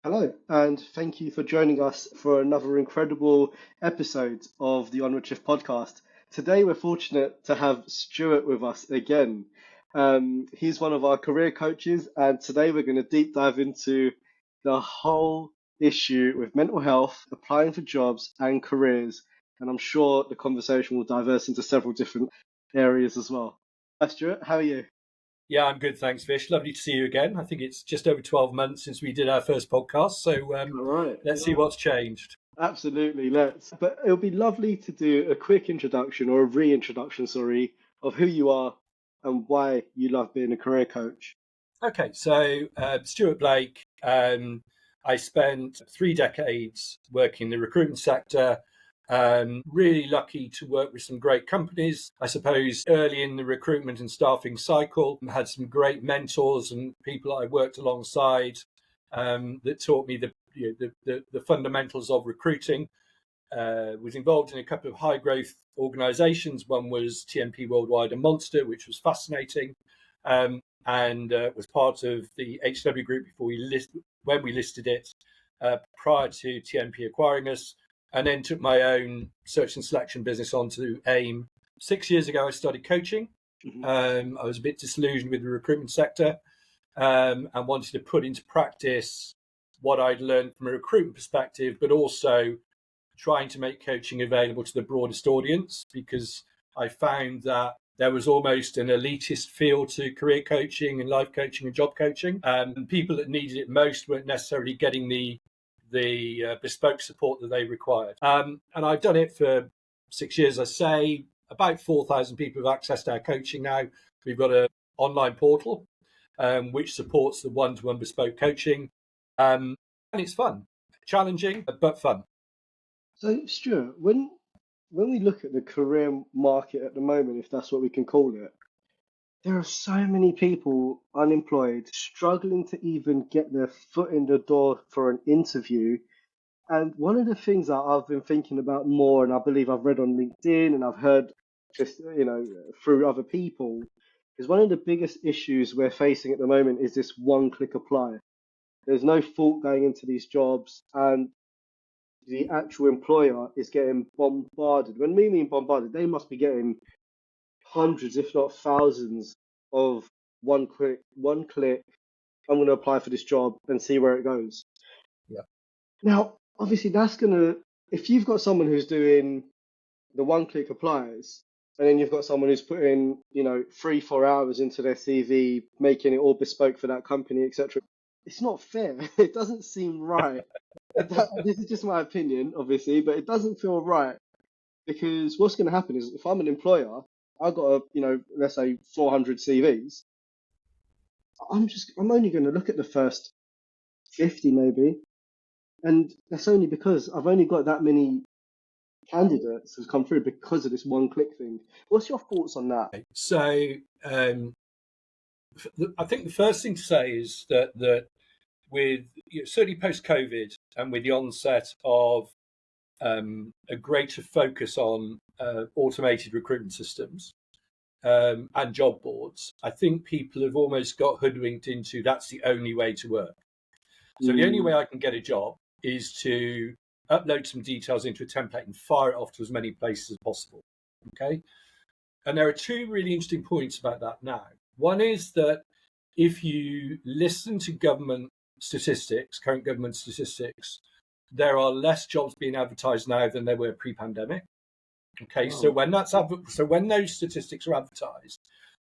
Hello, and thank you for joining us for another incredible episode of the Onward Shift podcast. Today, we're fortunate to have Stuart with us again. He's one of our career coaches, and today we're going to deep dive into the whole issue with mental health, applying for jobs, and careers. And I'm sure the conversation will diverse into several different areas as well. Hi, Stuart, how are you? Yeah, I'm good, thanks, Vish. Lovely to see you again. I think it's just over 12 months since we did our first podcast, so All right. let's see what's changed. Absolutely, let's. But it'll be lovely to do a quick introduction or a reintroduction, sorry, of who you are and why you love being a career coach. Okay, so Stuart Blake, I spent 3 decades working in the recruitment sector. Really lucky to work with some great companies. I suppose early in the recruitment and staffing cycle, had some great mentors and people I worked alongside that taught me the fundamentals of recruiting. Was involved in a couple of high growth organizations. One was TMP Worldwide and Monster, which was fascinating. And was part of the HW group when we listed it prior to TMP acquiring us, and then took my own search and selection business on to AIM. 6 years ago, I started coaching. I was a bit disillusioned with the recruitment sector and wanted to put into practice what I'd learned from a recruitment perspective, but also trying to make coaching available to the broadest audience, because I found that there was almost an elitist feel to career coaching and life coaching and job coaching. And people that needed it most weren't necessarily getting the bespoke support that they required. And I've done it for 6 years, I say. About 4,000 people have accessed our coaching now. We've got an online portal which supports the one-to-one bespoke coaching. And it's fun, challenging, but fun. So, Stuart, when we look at the career market at the moment, if that's what we can call it, there are so many people unemployed, struggling to even get their foot in the door for an interview. And one of the things that I've been thinking about more, and I believe I've read on LinkedIn and I've heard just, through other people, is one of the biggest issues we're facing at the moment is this one-click apply. There's no thought going into these jobs, and the actual employer is getting bombarded. When we mean bombarded, they must be getting hundreds, if not thousands, of one click. I'm going to apply for this job and see where it goes. Yeah. Now, obviously, if you've got someone who's doing the one click applies, and then you've got someone who's putting, 3-4 hours into their CV, making it all bespoke for that company, etc. It's not fair. It doesn't seem right. This is just my opinion, obviously, but it doesn't feel right, because what's going to happen is if I'm an employer, I've got let's say 400 CVs. I'm only going to look at the first 50 maybe, and that's only because I've only got that many candidates has come through because of this one click thing. What's your thoughts on that? So I think the first thing to say is that with certainly post COVID and with the onset of a greater focus on automated recruitment systems and job boards, I think people have almost got hoodwinked into that's the only way to work. So the only way I can get a job is to upload some details into a template and fire it off to as many places as possible. Okay. And there are two really interesting points about that now. One is that if you listen to government statistics, current government statistics, there are less jobs being advertised now than there were pre-pandemic. Okay, Wow. so when those statistics are advertised,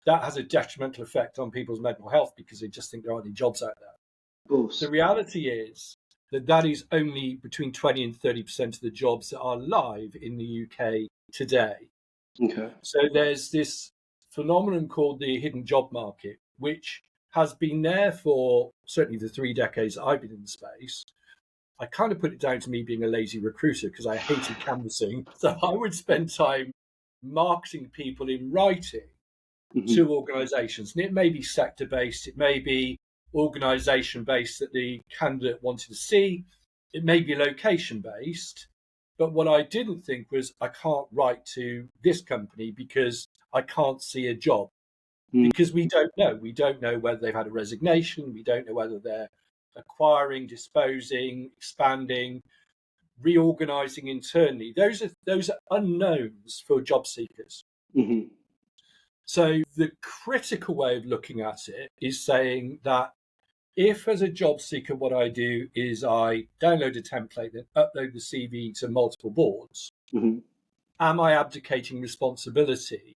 that has a detrimental effect on people's mental health because they just think there aren't any jobs out there. Of course. The reality is that is only between 20 and 30% of the jobs that are live in the UK today. Okay. So there's this phenomenon called the hidden job market, which has been there for certainly the 3 decades that I've been in the space. I kind of put it down to me being a lazy recruiter because I hated canvassing. So I would spend time marketing people in writing to organisations. And it may be sector-based, it may be organisation-based that the candidate wanted to see, it may be location-based. But what I didn't think was I can't write to this company because I can't see a job. Because we don't know. We don't know whether they've had a resignation. We don't know whether they're acquiring, disposing, expanding, reorganizing internally. Those are unknowns for job seekers. Mm-hmm. So the critical way of looking at it is saying that if, as a job seeker, what I do is I download a template and upload the CV to multiple boards, Mm-hmm. am I abdicating responsibility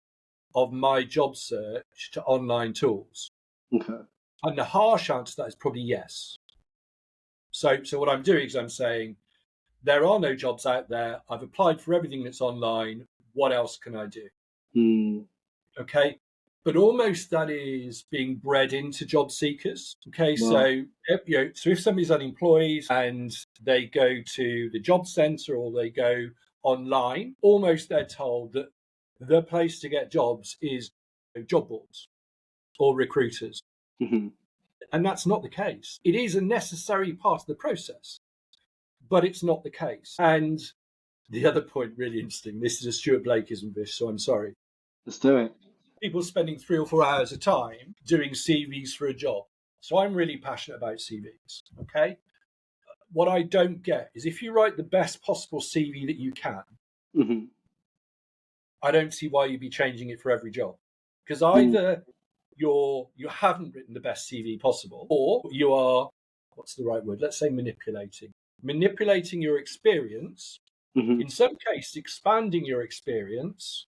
of my job search to online tools? Okay. And the harsh answer to that is probably yes. So what I'm doing is I'm saying, there are no jobs out there. I've applied for everything that's online. What else can I do? Mm. Okay. But almost that is being bred into job seekers. Okay. Wow. So if somebody's unemployed and they go to the job centre or they go online, almost they're told that the place to get jobs is job boards or recruiters. Mm-hmm. And that's not the case. It is a necessary part of the process, but it's not the case. And the other point, really interesting, this is a Stuart Blakeism, Vish, so I'm sorry. Let's do it. People spending 3 or 4 hours a time doing CVs for a job. So I'm really passionate about CVs, okay? What I don't get is if you write the best possible CV that you can, Mm-hmm. I don't see why you'd be changing it for every job. Because Mm. either you haven't written the best CV possible, or you are, what's the right word? Let's say manipulating your experience, Mm-hmm. in some cases expanding your experience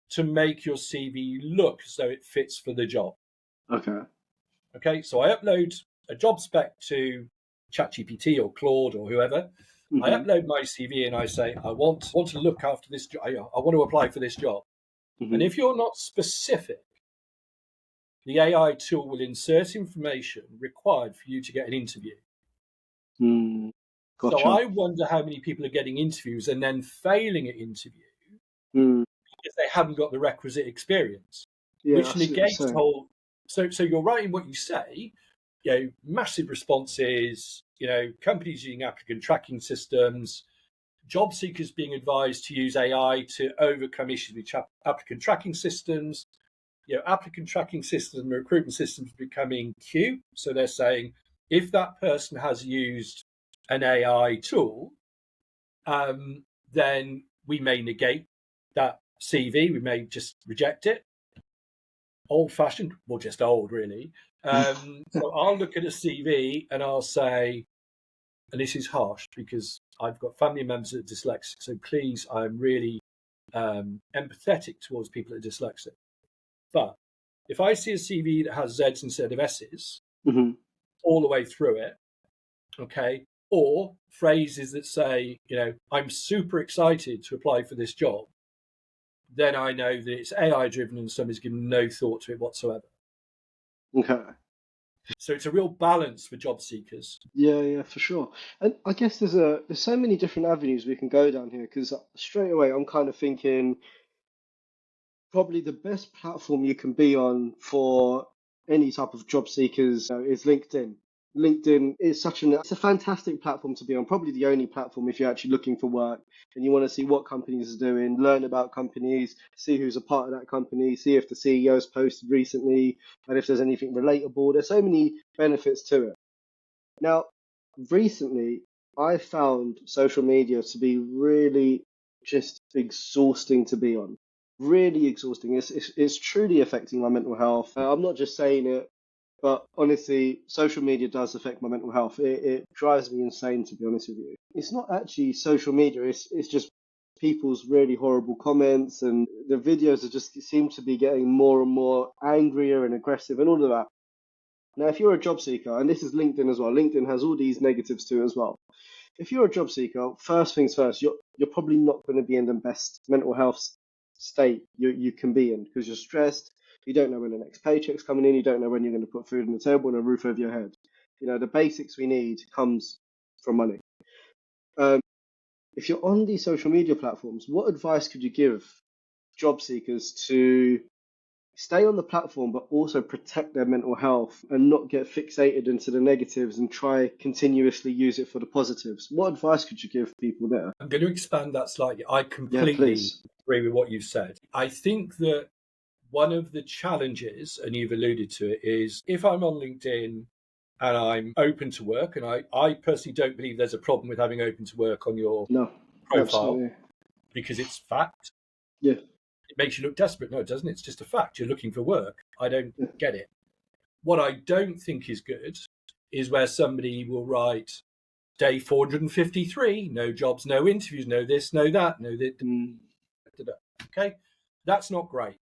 to make your CV look as though it fits for the job. Okay. Okay, so I upload a job spec to ChatGPT or Claude or whoever. I Mm-hmm. upload my CV and I say, I want to look after this job. I want to apply for this job. And Mm-hmm. if you're not specific, the AI tool will insert information required for you to get an interview. Mm. So Gotcha. I wonder how many people are getting interviews and then failing at interview Mm. because they haven't got the requisite experience, Yeah, I which see what you're negates the saying. whole. So you're right in what you say. Massive responses. Companies using applicant tracking systems, job seekers being advised to use AI to overcome issues with applicant tracking systems. Applicant tracking systems and recruitment systems becoming queue. So they're saying if that person has used an AI tool, then we may negate that CV. We may just reject it. Old fashioned, well, just old, really. So I'll look at a CV and I'll say, and this is harsh because I've got family members that are dyslexic. So please, I'm really empathetic towards people that are dyslexic. But if I see a CV that has Zs instead of Ss Mm-hmm. all the way through it, okay, or phrases that say, I'm super excited to apply for this job, then I know that it's AI driven and somebody's given no thought to it whatsoever. Okay. So it's a real balance for job seekers. Yeah, for sure. And I guess there's so many different avenues we can go down here because straight away I'm kind of thinking probably the best platform you can be on for any type of job seekers is LinkedIn. LinkedIn is it's a fantastic platform to be on, probably the only platform if you're actually looking for work and you want to see what companies are doing, learn about companies, see who's a part of that company, see if the CEO's posted recently, and if there's anything relatable. There's so many benefits to it. Now, recently, I found social media to be really just exhausting to be on. Really exhausting. It's truly affecting my mental health. I'm not just saying it, but honestly, social media does affect my mental health. It drives me insane, to be honest with you. It's not actually social media, it's just people's really horrible comments, and the videos are just seem to be getting more and more angrier and aggressive and all of that. Now, if you're a job seeker, and this is LinkedIn as well, LinkedIn has all these negatives too as well. If you're a job seeker, first things first, you're probably not going to be in the best mental health state you can be in because you're stressed. You don't know when the next paycheck's coming in. You don't know when you're going to put food on the table and a roof over your head. The basics we need comes from money. Um, if you're on these social media platforms, what advice could you give job seekers to stay on the platform but also protect their mental health and not get fixated into the negatives and try continuously use it for the positives? What advice could you give people there? I'm going to expand that slightly. I Yeah, completely please. agree with what you've said. I think that one of the challenges, and you've alluded to it, is if I'm on LinkedIn and I'm open to work, and I personally don't believe there's a problem with having open to work on your No, profile absolutely. because it's fact. Yeah. It makes you look desperate. No, it doesn't. It's just a fact. You're looking for work. I don't Yeah. get it. What I don't think is good is where somebody will write day 453, no jobs, no interviews, no this, no that, no that. Mm, Okay, that's not great.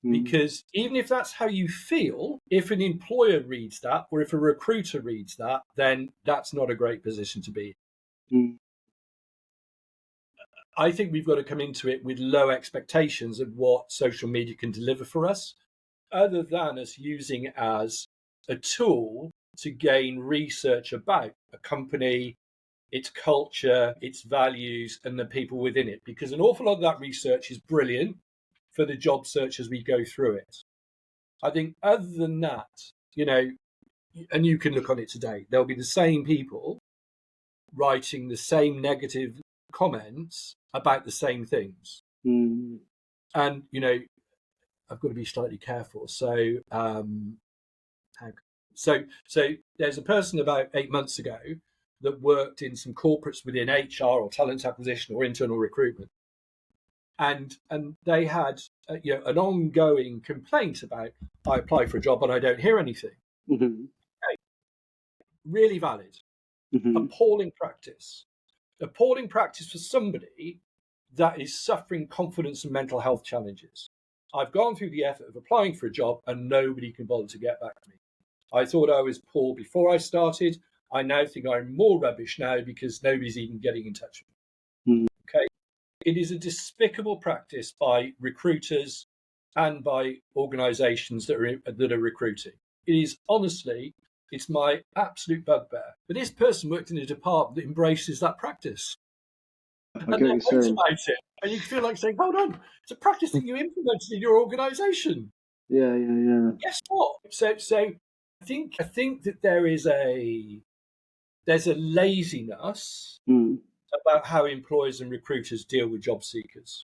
mm, Because even if that's how you feel, if an employer reads that or if a recruiter reads that, then that's not a great position to be in. mm, I think we've got to come into it with low expectations of what social media can deliver for us, other than us using it as a tool to gain research about a company, its culture, its values, and the people within it. Because an awful lot of that research is brilliant for the job search as we go through it. I think other than that, and you can look on it today, there'll be the same people writing the same negative comments about the same things. mm, And, I've got to be slightly careful. So there's a person about 8 months ago that worked in some corporates within HR or talent acquisition or internal recruitment. And they had an ongoing complaint about, I apply for a job and I don't hear anything. mhm, Okay, really valid. mhm, Appalling practice. Appalling practice for somebody that is suffering confidence and mental health challenges. I've gone through the effort of applying for a job and nobody can bother to get back to me. I thought I was poor before I started. I now think I'm more rubbish now because nobody's even getting in touch with mm, me. Okay. It is a despicable practice by recruiters and by organizations that are recruiting. It is honestly, it's my absolute bugbear. But this person worked in a department that embraces that practice I and get they're what you're great saying. about it. And you feel like saying, hold on, it's a practice that you implemented in your organization. Yeah, yeah, yeah. Guess what? So I think that there's a laziness Mm, about how employers and recruiters deal with job seekers.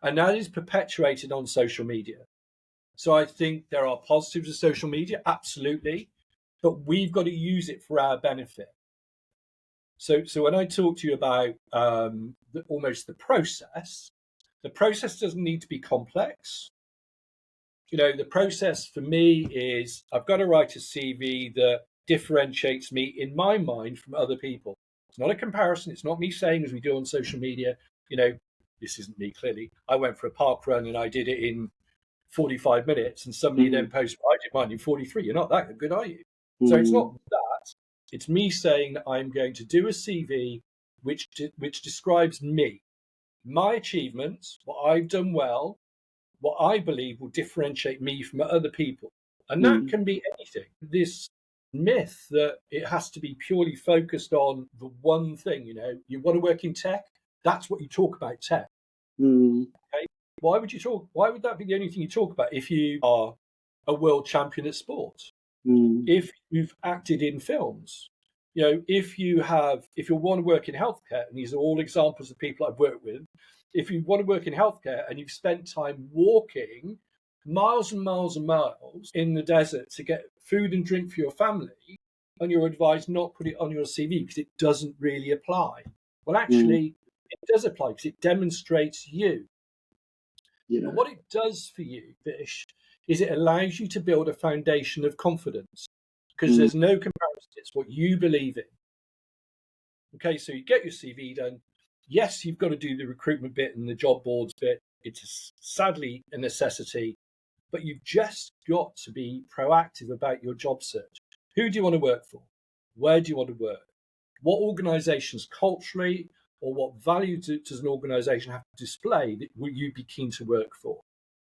And that is perpetuated on social media. So I think there are positives of social media, absolutely, but we've got to use it for our benefit. So when I talk to you about almost the process doesn't need to be complex. The process for me is I've got to write a CV that differentiates me in my mind from other people. It's not a comparison. It's not me saying, as we do on social media, you know, this isn't me clearly. I went for a park run and I did it in 45 minutes, and somebody then mm, posted, I did mine in 43. You're not that good, are you? So it's mm, not that. It's me saying that I'm going to do a CV which describes me, my achievements, what I've done well, what I believe will differentiate me from other people. And that mm, can be anything. This myth that it has to be purely focused on the one thing, you want to work in tech, that's what you talk about tech. mm, Okay. Why would that be the only thing you talk about if you are a world champion at sport? mm, If you've acted in films, if you want to work in healthcare, and these are all examples of people I've worked with, if you want to work in healthcare and you've spent time walking miles and miles and miles in the desert to get food and drink for your family, and you're advised not put it on your CV because it doesn't really apply. Well, mm, actually, it does apply because it demonstrates you. And yeah. what it does for you, Vish, is it allows you to build a foundation of confidence because Mm, there's no comparison. It's what you believe in. Okay, so you get your CV done. Yes, you've got to do the recruitment bit and the job boards bit. It's sadly a necessity, but you've just got to be proactive about your job search. Who do you want to work for? Where do you want to work? What organizations culturally or what value does an organization have to display that will you be keen to work for?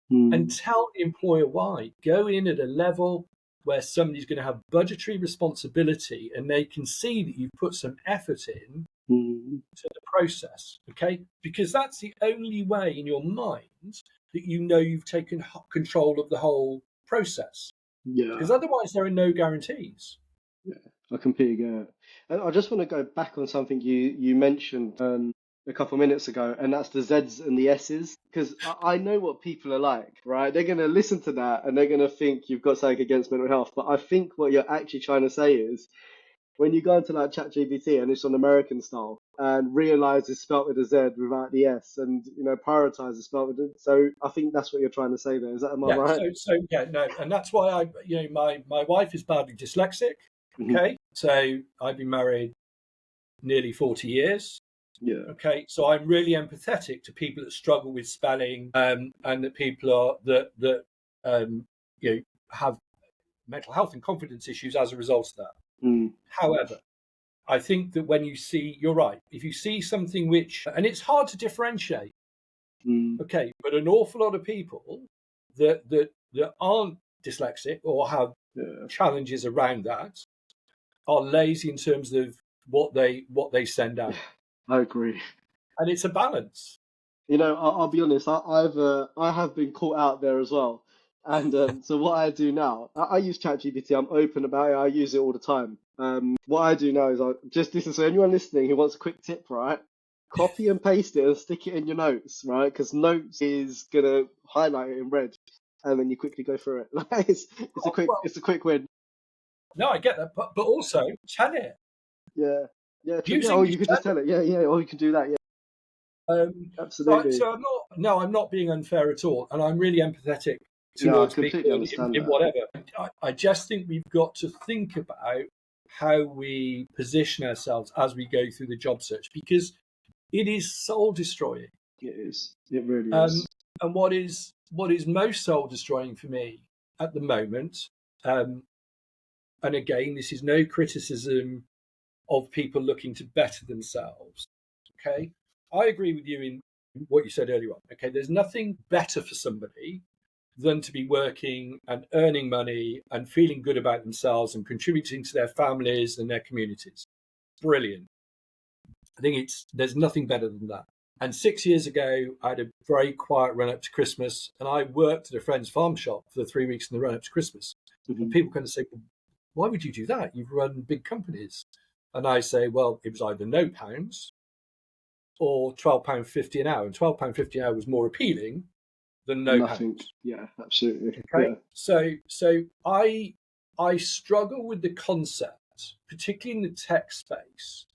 And mm, tell the employer why. Go in at a level where somebody's going to have budgetary responsibility and they can see that you've put some effort in mm, to the process, okay? Because that's the only way in your mind that you know you've taken control of the whole process. yeah. Because otherwise, there are no guarantees. Yeah, I completely get it. And I just want to go back on something you mentioned. a couple of minutes ago, and that's the Z's and the S's. Because I know what people are like, right? They're going to listen to that and they're going to think you've got something against mental health. But I think what you're actually trying to say is when you go into like ChatGPT and it's on American style and realize it's spelt with a Z without the S, and prioritize is spelt with it. So I think that's what you're trying to say there. Is that, am I Yeah. right? So yeah, no, and that's why my wife is badly dyslexic. Hmm. Okay, so I've been married nearly 40 years. Yeah. Okay, so I'm really empathetic to people that struggle with spelling, and that people are that um, have mental health and confidence issues as a result of that. Mm, However, I think that when you see, you're right. If you see something which, and it's hard to differentiate, mm, okay, but an awful lot of people that aren't dyslexic or have yeah. challenges around that are lazy in terms of what they send Yeah. out, I agree. and it's a balance. I'll be honest. I have been caught out there as well. And so what I do now, I use ChatGPT. I'm open about it. I use it all the time. What I do now is I just listen. So anyone listening who wants a quick tip, right? Copy and paste it and stick it in your notes, right? Because notes is gonna highlight it in red, and then you quickly go through it. Like it's a quick Well, it's a quick win. no, I get that, but also tell it. Yeah, yeah, Use yeah. Or English you could tell just tell it. Yeah, yeah. Or you can do that. Yeah, absolutely. so I'm not. No, I'm not being unfair at all, and I'm really empathetic No, I towards people completely understand in that. whatever. I just think we've got to think about how we position ourselves as we go through the job search because it is soul destroying. It is. It really Um, is. and what is most soul destroying for me at the moment, um, and again, this is no criticism of people looking to better themselves. Okay, I agree with you in what you said earlier on. Okay, there's nothing better for somebody than to be working and earning money and feeling good about themselves and contributing to their families and their communities. Brilliant. I think there's nothing better than that. And 6 years ago, I had a very quiet run up to Christmas, and I worked at a friend's farm shop for the 3 weeks in the run up to Christmas. And Hmm. people kind of say, well, "Why would you do that? You've run big companies." And I say, "Well, it was either no pounds or £12.50 an hour, and £12.50 an hour was more appealing than no Nothing. pounds." Yeah, absolutely. Okay, Yeah. so I struggle with the concept, particularly in the tech space,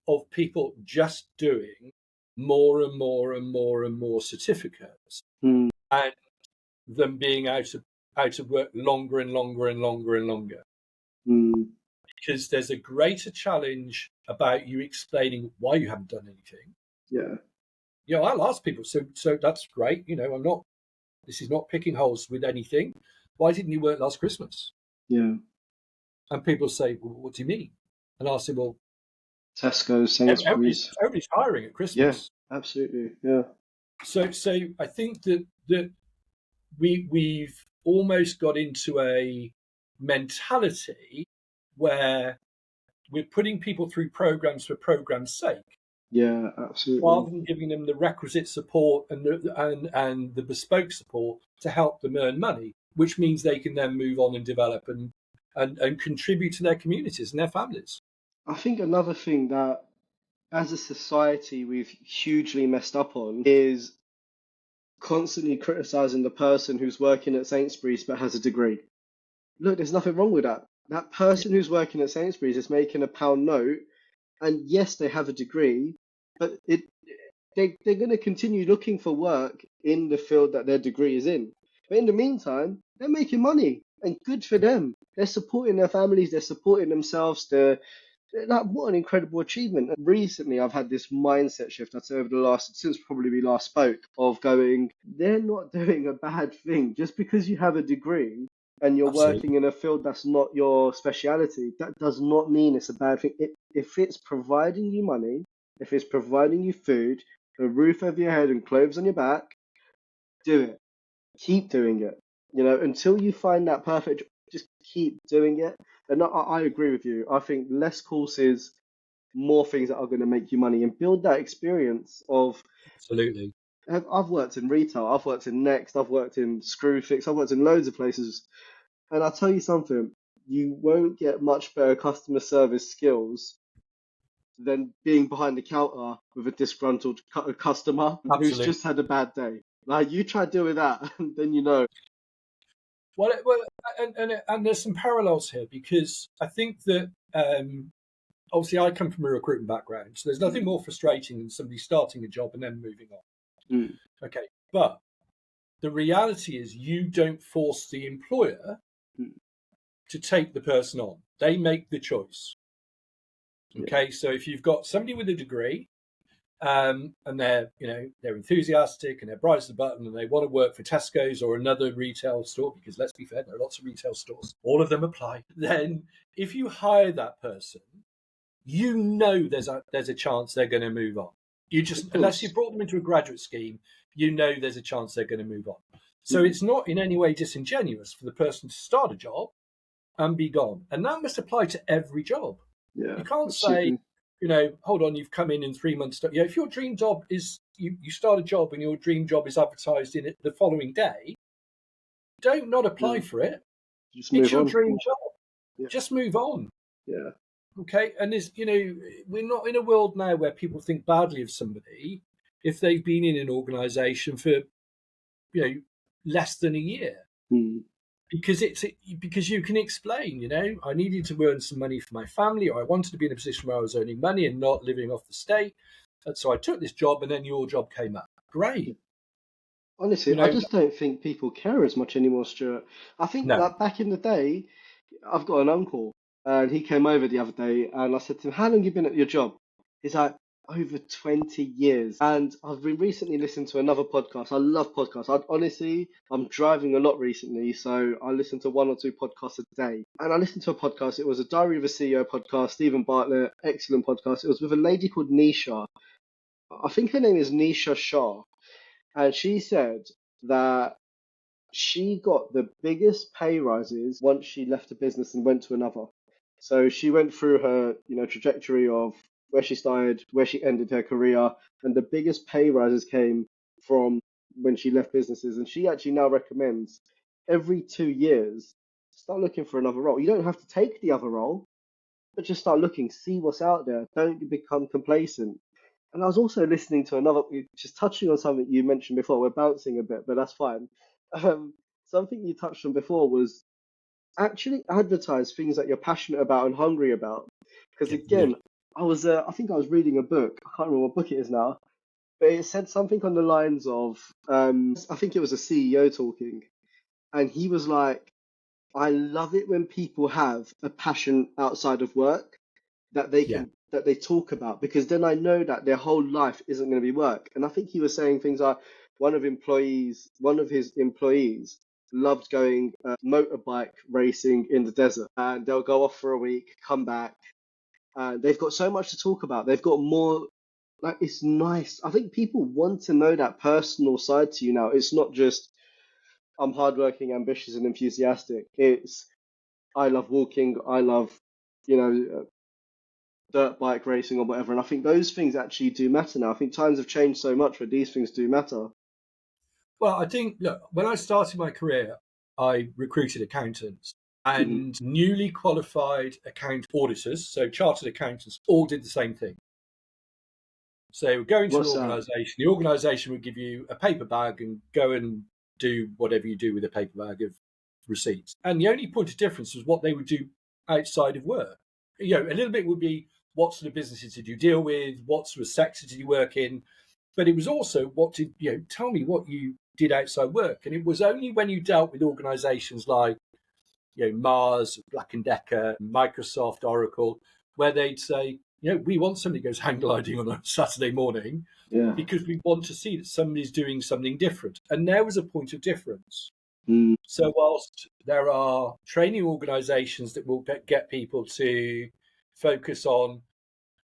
of people just doing more and more and more and more certificates Mm, and them being out of work longer and longer and longer and longer. mm, Because there's a greater challenge about you explaining why you haven't done anything. yeah. I'll ask people, so that's great. I'm not, this is not picking holes with anything. Why didn't you work last Christmas? Yeah. And people say, well, what do you mean? And I'll say, well, Tesco, everybody's, Sainsbury's. everybody's hiring at Yeah, Christmas. absolutely. Yeah. So I think that we've almost got into a mentality where we're putting people through programs for programs' sake, Yeah, absolutely. rather than giving them the requisite support and the bespoke support to help them earn money, which means they can then move on and develop and contribute to their communities and their families. I think another thing that as a society we've hugely messed up on is constantly criticizing the person who's working at Sainsbury's but has a degree. Look, there's nothing wrong with that. That Yeah, person who's working at Sainsbury's is making a pound note, and yes, they have a degree, but they're going to continue looking for work in the field that their degree is in. But in the meantime, they're making money, and good for them. They're supporting their families, they're supporting themselves. Like, what an incredible achievement. And recently, I've had this mindset shift, I'd say, over the last, since probably we last spoke, of going, they're not doing a bad thing. Just because you have a degree and you're absolutely. working in a field that's not your speciality, that does not mean it's a bad thing. If it's providing you money, if it's providing you food, a roof over your head, and clothes on your back, do it. Keep doing it. Until you find that perfect, just keep doing it. And I agree with you. I think less courses, more things that are going to make you money, and build that experience of. Absolutely. I've worked in retail, I've worked in Next, I've worked in Screwfix, I've worked in loads of places. And I'll tell you something, you won't get much better customer service skills than being behind the counter with a disgruntled customer who's Absolutely. just had a bad day. Like, you try to deal with that, and then you know. Well, and there's some parallels here because I think that obviously I come from a recruitment background, so there's nothing Mm, more frustrating than somebody starting a job and then moving on. mm, Okay, but the reality is you don't force the employer mm, to take the person on. They make the choice. yeah, Okay, so if you've got somebody with a degree and they're enthusiastic and they're bright as the button and they want to work for Tesco's or another retail store, because let's be fair, there are lots of retail stores, all of them apply. Then if you hire that person, you know there's a chance they're going to move on. You of just, unless you course. brought them into a graduate scheme, you know there's a chance they're going to move on. So Mm, it's not in any way disingenuous for the person to start a job and be gone. And that must apply to every job. yeah, You can't say, absolutely. hold on, you've come in 3 months. If your dream job is, you start a job and your dream job is advertised in it the following day, don't not apply Yeah, for it. just It's move your on. dream job. Yeah, Just move on. yeah. Okay. And we're not in a world now where people think badly of somebody if they've been in an organization for, less than a year. Mm, Because you can explain, I needed to earn some money for my family, or I wanted to be in a position where I was earning money and not living off the state. And so I took this job, and then your job came up. yeah. Great. Honestly, You I know, just don't think people care as much anymore, Stuart. I think no. like back in the day, I've got an uncle, and he came over the other day, and I said to him, "How long you been at your job?" He's like, "Over 20 years." And I've been recently listening to another podcast. I love podcasts. I'm driving a lot recently, so I listen to one or two podcasts a day. And I listened to a podcast. It was a Diary of a CEO podcast, Stephen Bartlett, excellent podcast. It was with a lady called Nisha. I think her name is Nisha Shah, and she said that she got the biggest pay rises once she left the business and went to another. So she went through her, trajectory of where she started, where she ended her career, and the biggest pay rises came from when she left businesses. And she actually now recommends every 2 years, start looking for another role. You don't have to take the other role, but just start looking, see what's out there. Don't become complacent. And I was also listening to another, just touching on something you mentioned before. We're bouncing a bit, but that's fine. Um, Something you touched on before was actually advertise things that you're passionate about and hungry about. Because Yeah. again, I think I was reading a book. I can't remember what book it is now, but it said something on the lines of, I think it was a CEO talking, and he was like, "I love it when people have a passion outside of work Yeah. that they talk about, because then I know that their whole life isn't going to be work." And I think he was saying things like one of his employees loved going motorbike racing in the desert, and they'll go off for a week, come back, and they've got so much to talk about. They've got more. Like, it's nice. I think people want to know that personal side to you now. It's not just I'm hardworking, ambitious, and enthusiastic. It's I love walking. I love, you know, dirt bike racing or whatever. And I think those things actually do matter now. I think times have changed so much where these things do matter. Well, I think, look, when I started my career, I recruited accountants Hmm. and newly qualified account auditors. So chartered accountants all did the same thing. So they would go into an What's that? organization, the organization would give you a paper bag and go and do whatever you do with a paper bag of receipts. And the only point of difference was what they would do outside of work. A little bit would be what sort of businesses did you deal with? What sort of sector did you work in? But it was also tell me what you did outside work. And it was only when you dealt with organizations like, Mars, Black and Decker, Microsoft, Oracle, where they'd say, we want somebody who goes hang gliding on a Saturday morning Yeah. because we want to see that somebody's doing something different. And there was a point of difference. Mm, So whilst there are training organizations that will get people to focus on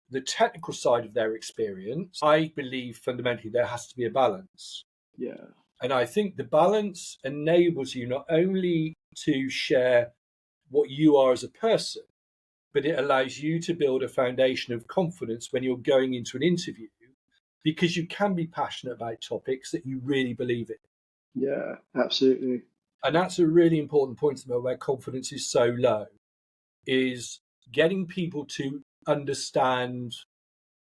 the technical side of their experience, I believe fundamentally there has to be a balance. yeah. And I think the balance enables you not only to share what you are as a person, but it allows you to build a foundation of confidence when you're going into an interview because you can be passionate about topics that you really believe in. Yeah. Absolutely. And that's a really important point to know where confidence is so low, is getting people to understand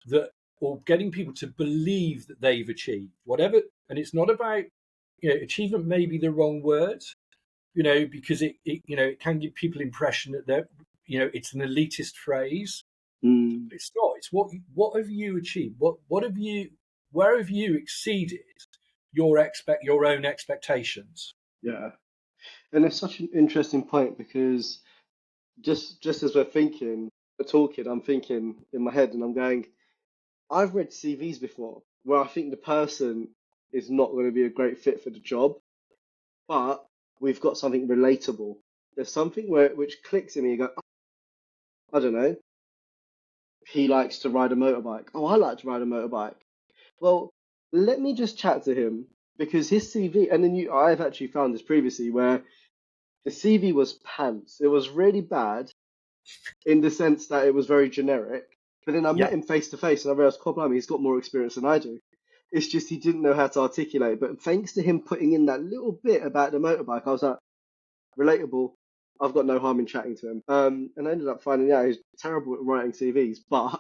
that, or getting people to believe that they've achieved whatever. And it's not about, achievement may be the wrong word, because it can give people impression that they're, it's an elitist phrase. Mm, It's not. It's what have you achieved? Where have you exceeded your own expectations? yeah. And it's such an interesting point because just as we're talking, I'm thinking in my head and I'm going, I've read CVs before where I think the person is not going to be a great fit for the job, but we've got something relatable. There's something which clicks in me. You go, "Oh, I don't know. He likes to ride a motorbike. Oh, I like to ride a motorbike. Well, let me just chat to him because his CV, and then I've actually found this previously where the CV was pants. It was really bad in the sense that it was very generic. But then I met Yeah, him face to face and I realized, God blimey, he's got more experience than I do. It's just he didn't know how to articulate. But thanks to him putting in that little bit about the motorbike, I was like, relatable. I've got no harm in chatting to him. And I ended up finding out he's terrible at writing CVs, but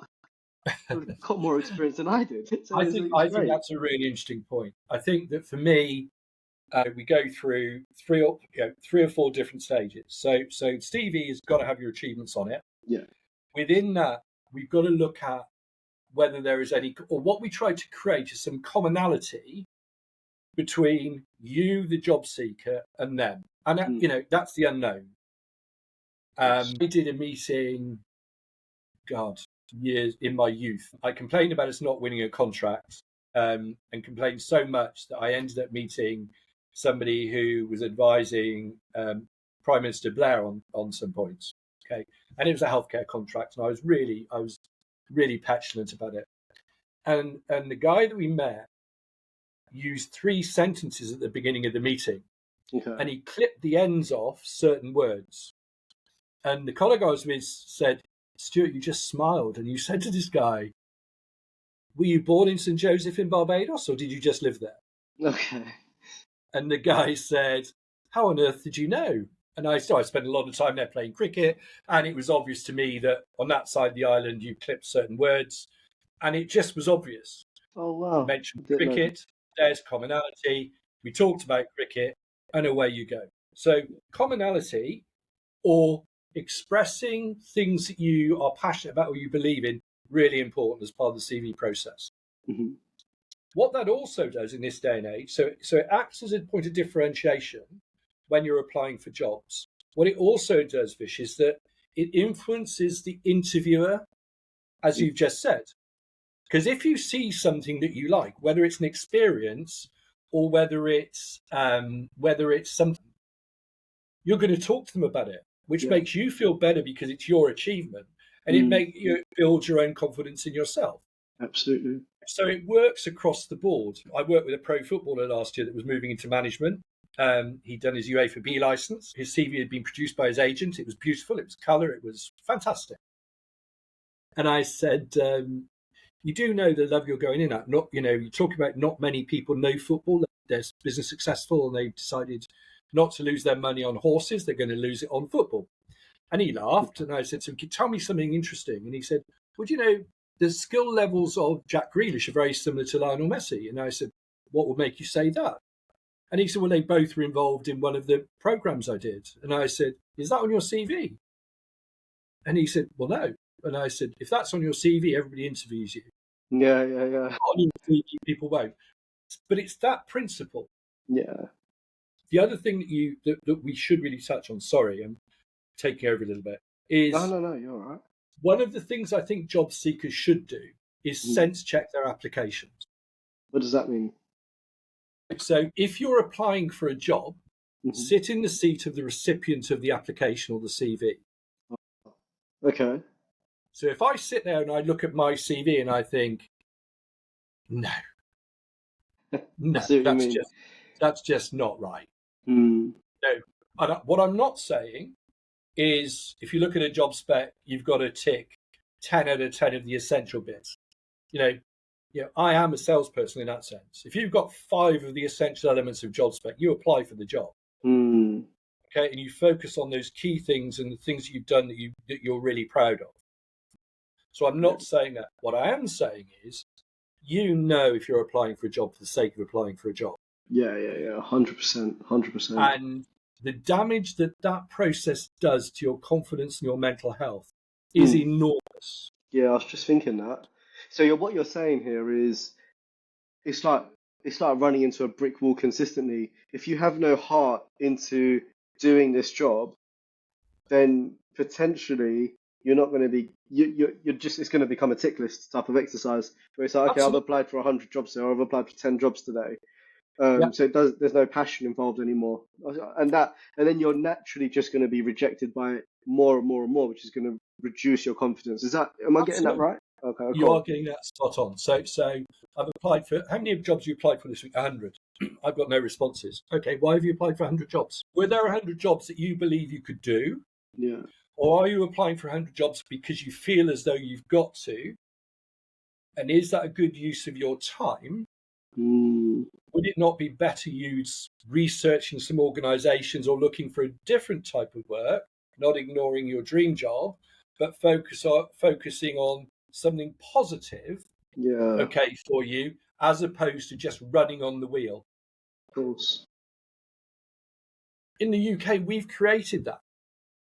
got more experience than I did. So it's I think great. that's a really interesting point. I think that for me, we go through three or four different stages. So Stevie has got to have your achievements on it. Yeah. Within that, we've got to look at whether there is any, or what we try to create is some commonality between you, the job seeker, and them. And that, Mm, that's the unknown. yes. I did a meeting, God, years in my youth. I complained about us not winning a contract, and complained so much that I ended up meeting somebody who was advising Prime Minister Blair on some points. Okay, and it was a healthcare contract, and I was really petulant about it. And the guy that we met used three sentences at the beginning of the meeting, Okay. and he clipped the ends off certain words. And the colleague I was with said, Stuart, you just smiled and you said to this guy, were you born in St. Joseph in Barbados or did you just live there? Okay. And the guy said, how on earth did you know? And I spent a lot of time there playing cricket. And it was obvious to me that on that side of the island, you clipped certain words. And it just was obvious. Oh wow. I Mentioned didn't know that. cricket, there's commonality. We talked about cricket, and away you go. So, commonality, or expressing things that you are passionate about or you believe in, really important as part of the CV process. Hmm. What that also does in this day and age, so it acts as a point of differentiation when you're applying for jobs. What it also does, Vish, is that it influences the interviewer, as you've just said. Because if you see something that you like, whether it's an experience or whether it's something, you're going to talk to them about it, which Yeah. makes you feel better because it's your achievement, and Mm, you build your own confidence in yourself. absolutely. So it works across the board. I worked with a pro footballer last year that was moving into management. He'd done his UEFA B license. His CV had been produced by his agent. It was beautiful. It was colour. It was fantastic. And I said, you do know the love you're going in at. Not, you talk about not many people know football. They're business successful and they've decided not to lose their money on horses. They're going to lose it on football. And he laughed. And I said to him, tell me something interesting. And he said, well, the skill levels of Jack Grealish are very similar to Lionel Messi. And I said, what would make you say that? And he said, well, they both were involved in one of the programs I did. And I said, is that on your CV? And he said, well, no. And I said, if that's on your CV, everybody interviews you. Yeah, yeah, yeah. On your CV, people won't. But it's that principle. Yeah. The other thing that we should really touch on, sorry, I'm taking over a little bit, No, is no, no, you're all right. one of the things I think job seekers should do is Mm. sense check their applications. What does that mean? So if you're applying for a job, Hmm. sit in the seat of the recipient of the application or the CV. Okay. So if I sit there and I look at my CV and I think, no, I no, see what you mean. that's just not right. Mm. No, what I'm not saying is if you look at a job spec, you've got to tick 10 out of 10 of the essential bits. You know, I am a salesperson in that sense. If you've got 5 of the essential elements of job spec, you apply for the job. Mm. Okay, and you focus on those key things and the things that you've done that you're really proud of. So I'm not saying that. What I am saying is, if you're applying for a job for the sake of applying for a job. Yeah, 100%, 100%. And the damage that that process does to your confidence and your mental health is Mm. enormous. Yeah, I was just thinking that. So what you're saying here is it's like it's like running into a brick wall consistently. If you have no heart into doing this job, then potentially you're not going to be you're just it's going to become a tick list type of exercise where it's like, okay, I've Absolutely. applied for 100 jobs today, or I've applied for 10 jobs today. Yeah. So there's no passion involved anymore, and then you're naturally just going to be rejected by more and more and more, which is going to reduce your confidence. Am I getting that Absolutely. right? Okay, You are cool. getting that spot on. So I've applied for, how many jobs you applied for this week? 100. I've got no responses. Okay, why have you applied for 100 jobs? Were there 100 jobs that you believe you could do? Yeah. Or are you applying for 100 jobs because you feel as though you've got to? And is that a good use of your time? Mm, Would it not be better used researching some organizations or looking for a different type of work, not ignoring your dream job, but focusing on something positive, yeah, of okay, for you, as opposed to just running on the wheel? course In the UK, we've created that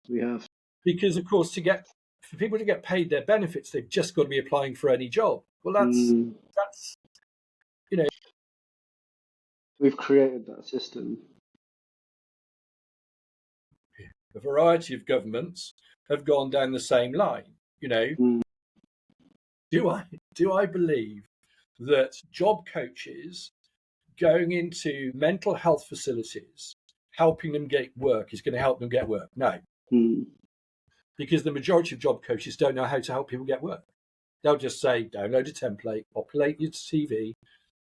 we have. because, of course, for people to get paid their benefits, they've just got to be applying for any job. Well, Mm, that's you know we've created that system. a variety of governments have gone down the same line. You know, Mm, do I believe that job coaches going into mental health facilities helping them get work is going to help them get work? No, mm, because the majority of job coaches don't know how to help people get work. They'll just say, download a template, populate your CV,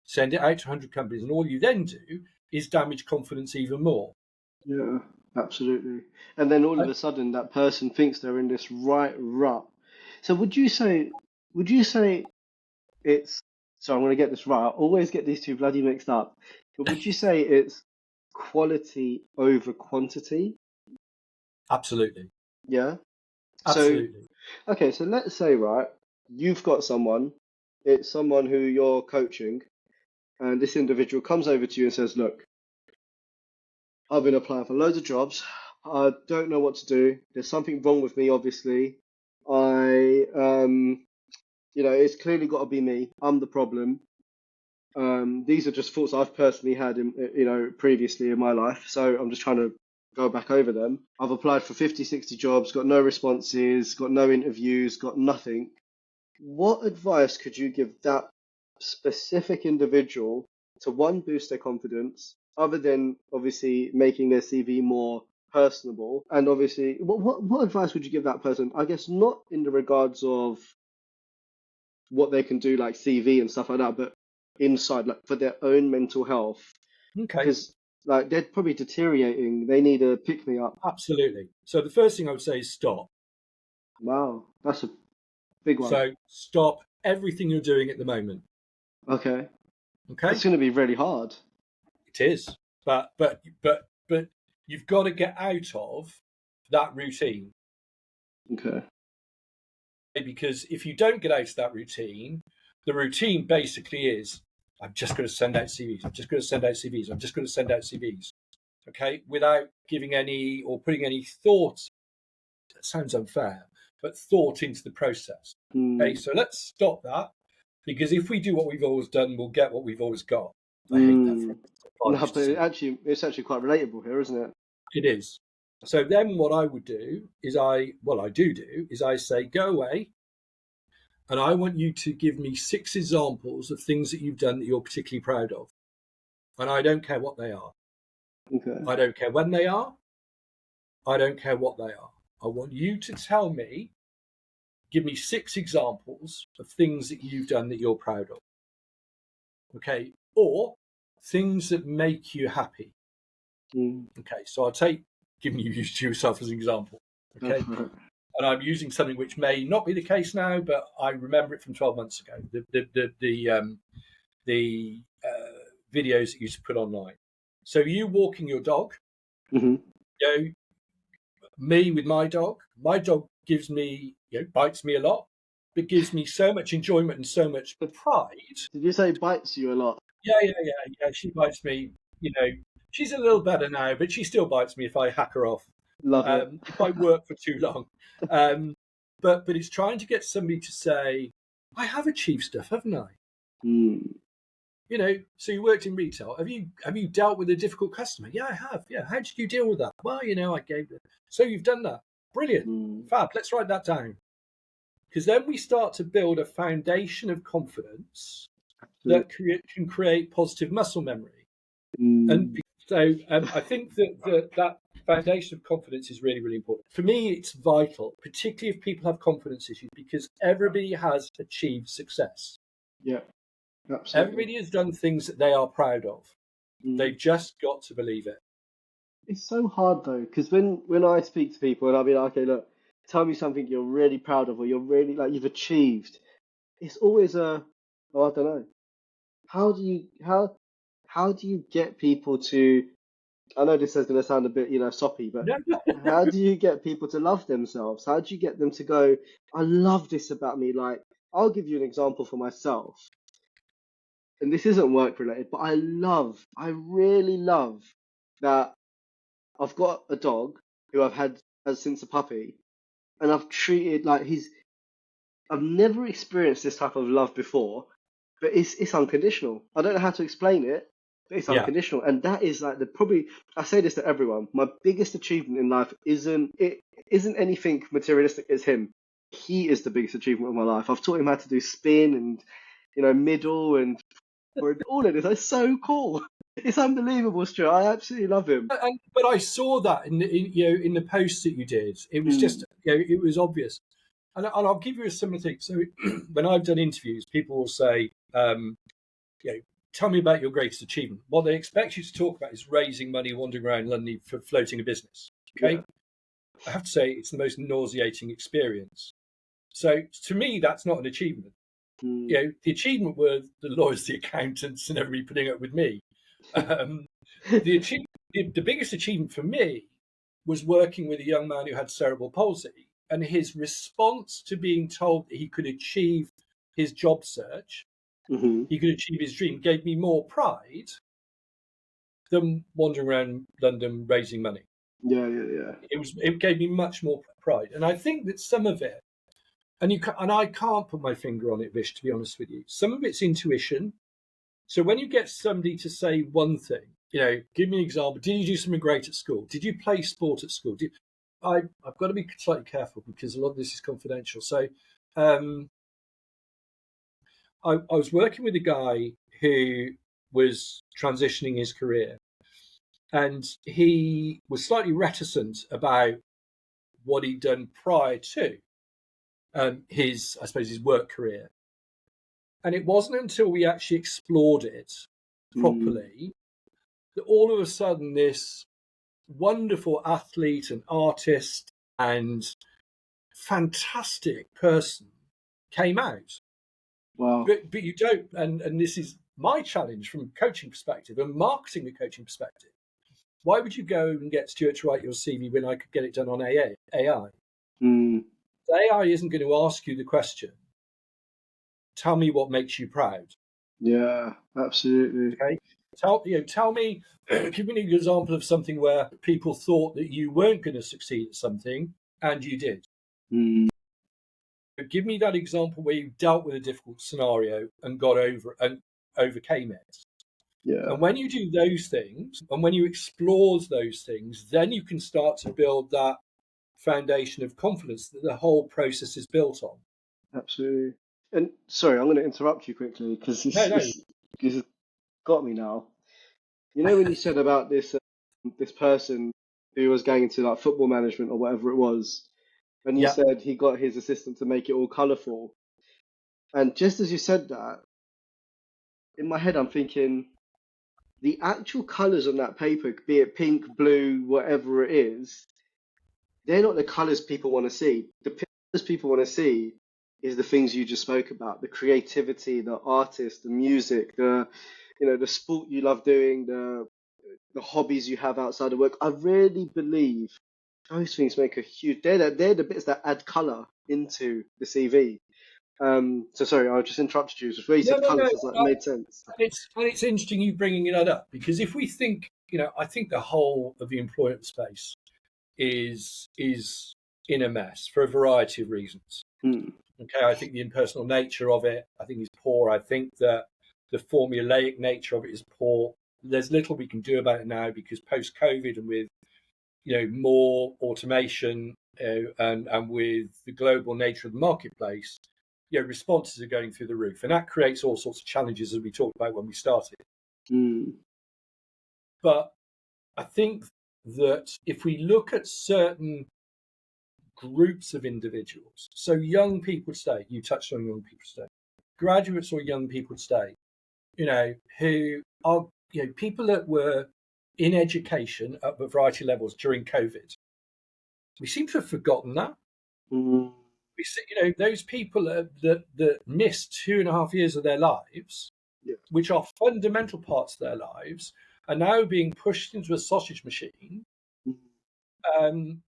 send it out to 100 companies, and all you then do is damage confidence even more. yeah, absolutely. And then all of I, a sudden, that person thinks they're in this right rut. So would you say it's, so I'm going to get this right. I always get these two bloody mixed up. But would you say it's quality over quantity? absolutely, Yeah. So, absolutely. okay, so let's say, right, you've got someone, it's someone who you're coaching, and this individual comes over to you and says, look, I've been applying for loads of jobs. I don't know what to do. There's something wrong with me, obviously. I, it's clearly got to be me. I'm the problem. These are just thoughts I've personally had previously in my life. So I'm just trying to go back over them. I've applied for 50, 60 jobs, got no responses, got no interviews, got nothing. What advice could you give that specific individual to, one, boost their confidence, other than obviously making their CV more personable? And obviously, what advice would you give that person? I guess not in the regards of what they can do, like CV and stuff like that, but inside, like for their own mental health, Okay, because like they're probably deteriorating. They need a pick me up. absolutely. So the first thing I would say is stop. Wow, that's a big one. So stop everything you're doing at the moment. Okay, that's Okay, going to be really hard. it is, but you've got to get out of that routine, Okay. because if you don't get out of that routine, the routine basically is, I'm just going to send out CVs. I'm just going to send out CVs. I'm just going to send out CVs. Okay, without giving any or putting any thought. That sounds unfair, but thought into the process. Okay, Mm, so let's stop that, because if we do what we've always done, we'll get what we've always got. I hate that mm. phrase. I No, used to but say it's actually quite relatable here, isn't it? it is. So then what I would do is I say, go away, and I want you to give me 6 examples of things that you've done that you're particularly proud of. And I don't care what they are. Okay. I don't care when they are. I don't care what they are. I want you to tell me, give me 6 examples of things that you've done that you're proud of. Okay. Or things that make you happy. Mm, Okay. So I'll take giving you yourself as an example. go Okay. for it. And I'm using something which may not be the case now, but I remember it from 12 months ago. The videos that you used to put online. So you walking your dog, Hmm. you know, me with my dog. My dog gives me, bites me a lot that gives me so much enjoyment and so much pride. Did you say bites you a lot? Yeah. She bites me. You know, she's a little better now, but she still bites me if I hack her off. Love it. If I work for too long. Um, but it's trying to get somebody to say, I have achieved stuff, haven't I? Mm. You know, so you worked in retail. Have you dealt with a difficult customer? Yeah, I have. Yeah. How did you deal with that? Well, you know, I gave it. So you've done that. Brilliant. Mm. Fab. Let's write that down. Because then we start to build a foundation of confidence Absolutely. that can create positive muscle memory. And Mm. so I think that foundation of confidence is really, really important. For me, it's vital, particularly if people have confidence issues, because everybody has achieved success. Yeah, absolutely. Everybody has done things that they are proud of. Mm. They've just got to believe it. It's so hard though, because when I speak to people and I'll be like, okay, look, tell me something you're really proud of or you're really like you've achieved. It's always oh, I don't know. How do you get people to? I know this is going to sound a bit, soppy, but No, no. how do you get people to love themselves? How do you get them to go, I love this about me? Like, I'll give you an example for myself, and this isn't work related, but I really love that I've got a dog who I've had since a puppy, and I've treated like I've never experienced this type of love before, but it's unconditional. I don't know how to explain it, but it's Yeah. unconditional, and that is like the probably I say this to everyone. My biggest achievement in life isn't anything materialistic. It's him. He is the biggest achievement of my life. I've taught him how to do spin and middle and all of this. It's so cool. It's unbelievable, Stuart. I absolutely love him. But I saw that in the posts that you did. It was Mm, just it was obvious. And I'll give you a similar thing. So when I've done interviews, people will say, you know, tell me about your greatest achievement. What they expect you to talk about is raising money, wandering around London for floating a business. yeah. Okay. I have to say it's the most nauseating experience. So to me, that's not an achievement. Mm, You know, the achievement were the lawyers, the accountants, and everybody putting up with me. Um, the biggest achievement for me was working with a young man who had cerebral palsy, and his response to being told that he could achieve his job search, hmm he could achieve his dream, gave me more pride than wandering around London raising money. Yeah, yeah, yeah. It gave me much more pride, and I think that some of it, and I can't put my finger on it, Vish, to be honest with you. Some of it's intuition. So when you get somebody to say one thing, give me an example. Did you do something great at school? Did you play sport at school? I've got to be slightly careful because a lot of this is confidential. So um, I was working with a guy who was transitioning his career, and he was slightly reticent about what he'd done prior to I suppose, his work career. And it wasn't until we actually explored it Mm, properly that all of a sudden this wonderful athlete and artist and fantastic person came out. wow. But you don't, and this is my challenge from a coaching perspective and marketing and coaching perspective. Why would you go and get Stuart to write your CV when I could get it done on AI? Mm, The AI isn't going to ask you the question, tell me what makes you proud. yeah, absolutely. Okay. Tell me, give me an example of something where people thought that you weren't going to succeed at something and you did. Mm, Give me that example where you dealt with a difficult scenario and got over and overcame it. yeah, And when you do those things, and when you explore those things, then you can start to build that foundation of confidence that the whole process is built on. absolutely. And sorry, I'm going to interrupt you quickly because No, no, it's got me now. You know when you said about this person who was going into like football management or whatever it was, and you yeah, said he got his assistant to make it all colourful, and just as you said that, in my head I'm thinking the actual colours on that paper, be it pink, blue, whatever it is, they're not the colours people want to see. The colours people want to see is the things you just spoke about, the creativity, the artist, the music, the sport you love doing, the hobbies you have outside of work. I really believe those things make a huge. They're the bits that add colour into the CV. So sorry, I just interrupted you. Just where you No, said no, no. colours, it made sense. It's interesting you bringing that up, because if we think, I think the whole of the employment space is in a mess for a variety of reasons. Hmm. Okay, I think the impersonal nature of it, I think, is poor. I think that the formulaic nature of it is poor. There's little we can do about it now, because post COVID and with more automation, and with the global nature of the marketplace, responses are going through the roof, and that creates all sorts of challenges, as we talked about when we started. Hmm. But I think that if we look at certain groups of individuals, so young people today, you touched on young people today, graduates or young people today, who are, people that were in education at a variety of levels during COVID. We seem to have forgotten that. Hmm. We see, those people that missed 2.5 years of their lives, Yeah. which are fundamental parts of their lives, are now being pushed into a sausage machine,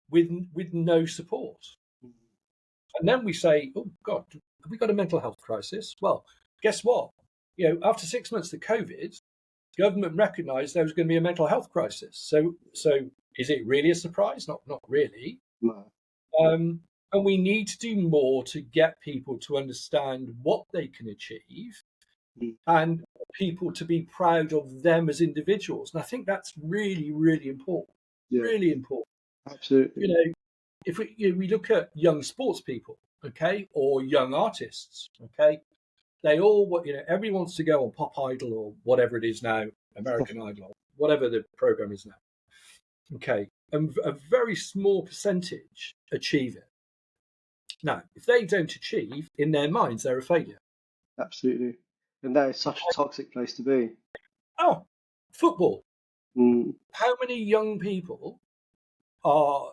with no support. And then we say, oh God, have we got a mental health crisis? Well, guess what? After 6 months of COVID, government recognised there was going to be a mental health crisis. So is it really a surprise? Not really. No. And we need to do more to get people to understand what they can achieve, Hmm. and people to be proud of them as individuals. And I think that's really, really important. Yeah. Really important. Absolutely. If we look at young sports people, okay, or young artists, okay, they all, everybody wants to go on Pop Idol or whatever it is now, American Idol, whatever the program is now, okay, and a very small percentage achieve it. Now, if they don't achieve, in their minds, they're a failure. Absolutely. And that is such a toxic place to be. Oh, football. Hmm. How many young people are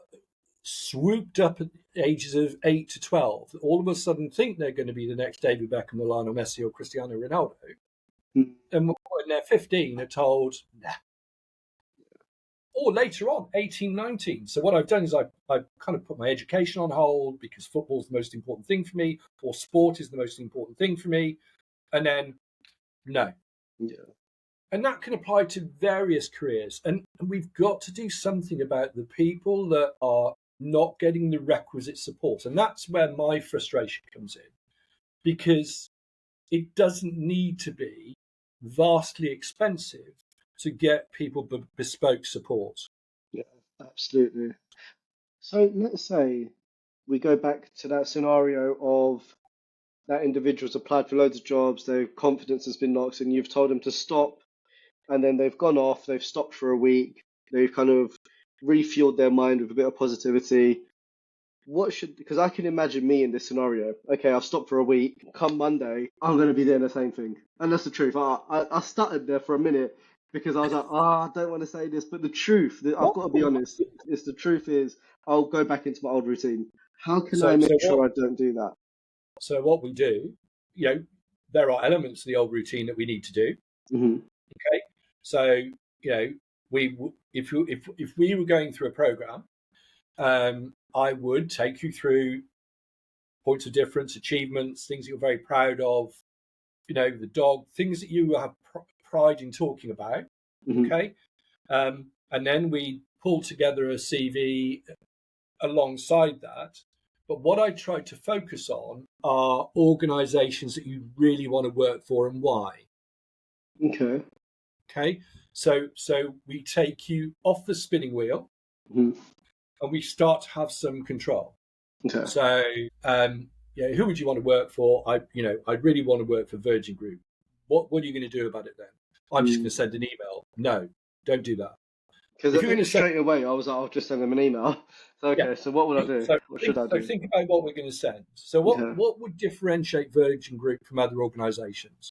swooped up at the ages of 8 to 12, all of a sudden think they're going to be the next David Beckham, Lionel Messi, or Cristiano Ronaldo, Hmm. and when they're 15 are told, nah. Or later on, 18, 19. So what I've done is I've kind of put my education on hold because football's the most important thing for me, or sport is the most important thing for me, and then no. Yeah. And that can apply to various careers. And we've got to do something about the people that are not getting the requisite support. And that's where my frustration comes in, because it doesn't need to be vastly expensive to get people bespoke support. Yeah. Absolutely. So let's say we go back to that scenario of that individual's applied for loads of jobs, their confidence has been knocked, and you've told them to stop, and then they've gone off, they've stopped for a week, they've kind of refueled their mind with a bit of positivity. Because I can imagine me in this scenario. Okay, I'll stop for a week. Come Monday, I'm going to be doing the same thing. And that's the truth. I stuttered there for a minute because I was like, I don't want to say this. But the truth, I've got to be honest, is the truth is I'll go back into my old routine. How can I So, make so sure what? I don't do that? So what we do, there are elements of the old routine that we need to do. Hmm. Okay, so we if we were going through a program, I would take you through points of difference, achievements, things that you're very proud of. The dog, things that you have pride in talking about. Hmm. Okay, and then we pull together a CV alongside that. But what I try to focus on are organisations that you really want to work for and why. Okay. Okay, so we take you off the spinning wheel Hmm. and we start to have some control. Okay. So, who would you want to work for? I really want to work for Virgin Group. What are you going to do about it then? I'm just going to send an email. No, don't do that. If you're going to send, Straight away, I was like, I'll just send them an email. So, yeah. okay, so what would I do? So What should think, I so do? think about what we're going to send. So Okay. what would differentiate Virgin Group from other organisations?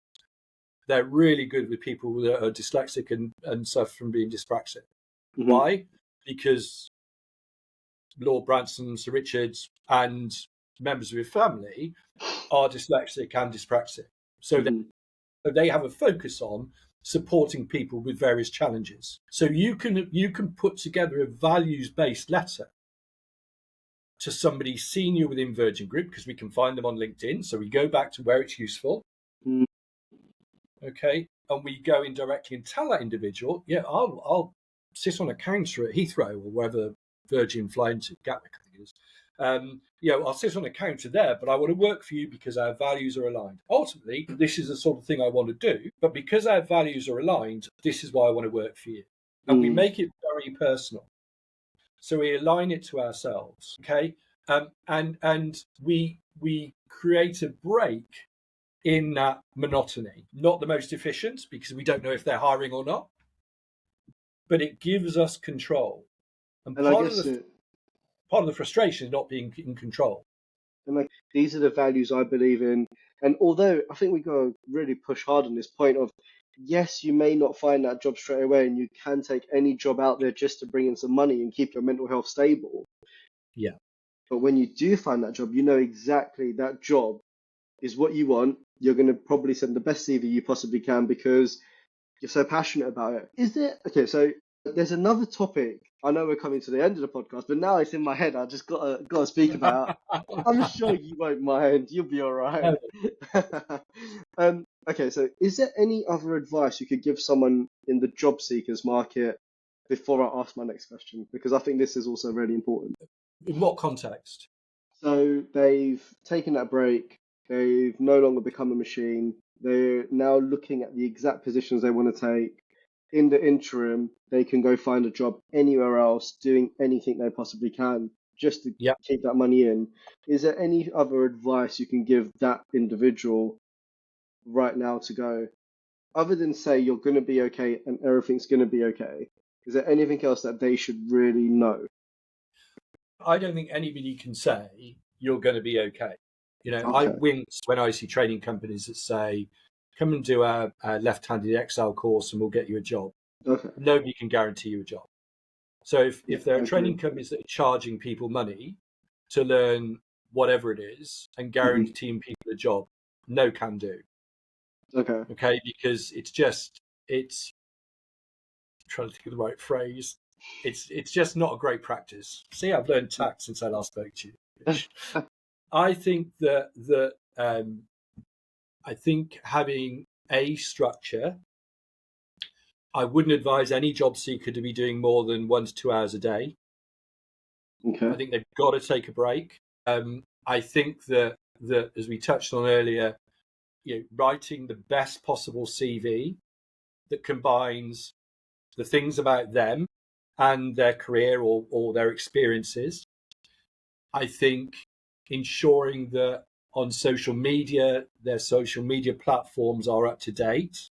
They're really good with people that are dyslexic and suffer from being dyspraxic. Hmm. Why? Because Lord Branson, Sir Richards, and members of his family are dyslexic and dyspraxic. So Hmm. they have a focus on supporting people with various challenges. So you can put together a values-based letter to somebody senior within Virgin Group, because we can find them on LinkedIn. So we go back to where it's useful. Mm. Okay. And we go in directly and tell that individual, yeah, I'll sit on a counter at Heathrow or wherever Virgin fly into, Gatwick, I think it is. I'll sit on a counter there, but I want to work for you because our values are aligned. Ultimately, this is the sort of thing I want to do, but because our values are aligned, this is why I want to work for you. And we make it very personal. So we align it to ourselves, okay? And we create a break in that monotony. Not the most efficient, because we don't know if they're hiring or not, but it gives us control. And And I guess part of the frustration is not being in control. and like these are the values I believe in. And although I think we got to really push hard on this point of, yes, you may not find that job straight away, and you can take any job out there just to bring in some money and keep your mental health stable. Yeah. But when you do find that job, you know exactly that job is what you want. You're going to probably send the best CV you possibly can because you're so passionate about it. Is there, okay, so there's another topic. I know we're coming to the end of the podcast, but now it's in my head. I just gotta speak about it. I'm sure you won't mind. You'll be all right. Okay, so is there any other advice you could give someone in the job seekers market before I ask my next question? Because I think this is also really important. In what context? So they've taken that break. They've no longer become a machine. They're now looking at the exact positions they want to take. In the interim, they can go find a job anywhere else, doing anything they possibly can just to Yeah. keep that money in. Is there any other advice you can give that individual right now to go, other than say you're going to be okay and everything's going to be okay? Is there anything else that they should really know? I don't think anybody can say you're going to be okay. I Okay. wince when I see training companies that say, come and do a left-handed Excel course and we'll get you a job. Okay. Nobody can guarantee you a job. So if there are I training agree. companies that are charging people money to learn whatever it is and guaranteeing people a job, no can do. Okay. Okay, because it's I'm trying to think of the right phrase. It's just not a great practice. See, I've learned tact since I last spoke to you. I think I think having a structure. I wouldn't advise any job seeker to be doing more than 1 to 2 hours a day. Okay. I think they've got to take a break. I think that as we touched on earlier, writing the best possible CV that combines the things about them and their career or their experiences. I think ensuring that on social media, their social media platforms are up to date.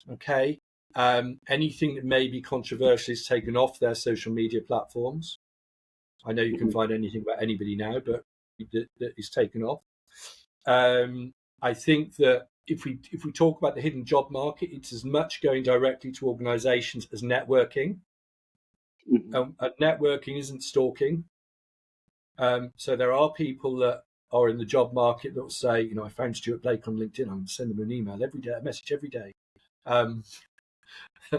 Okay. Anything that may be controversial is taken off their social media platforms. I know you can find anything about anybody now, but that is taken off. I think that if we talk about the hidden job market, it's as much going directly to organisations as networking. Networking isn't stalking. So there are people that are in the job market that will say, I found Stuart Blake on LinkedIn. I'm going to send them an email every day, a message every day. And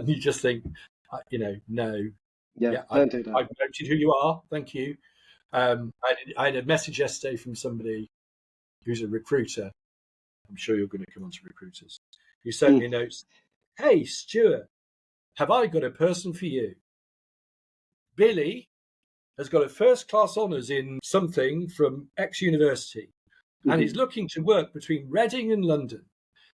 you just think, no. Yeah, I've don't do that. noted who you are. Thank you. I had a message yesterday from somebody who's a recruiter. I'm sure you're going to come on to recruiters. Who sent me a note. Hey, Stuart, have I got a person for you? Billy has got a first-class honours in something from X university, and he's looking to work between Reading and London,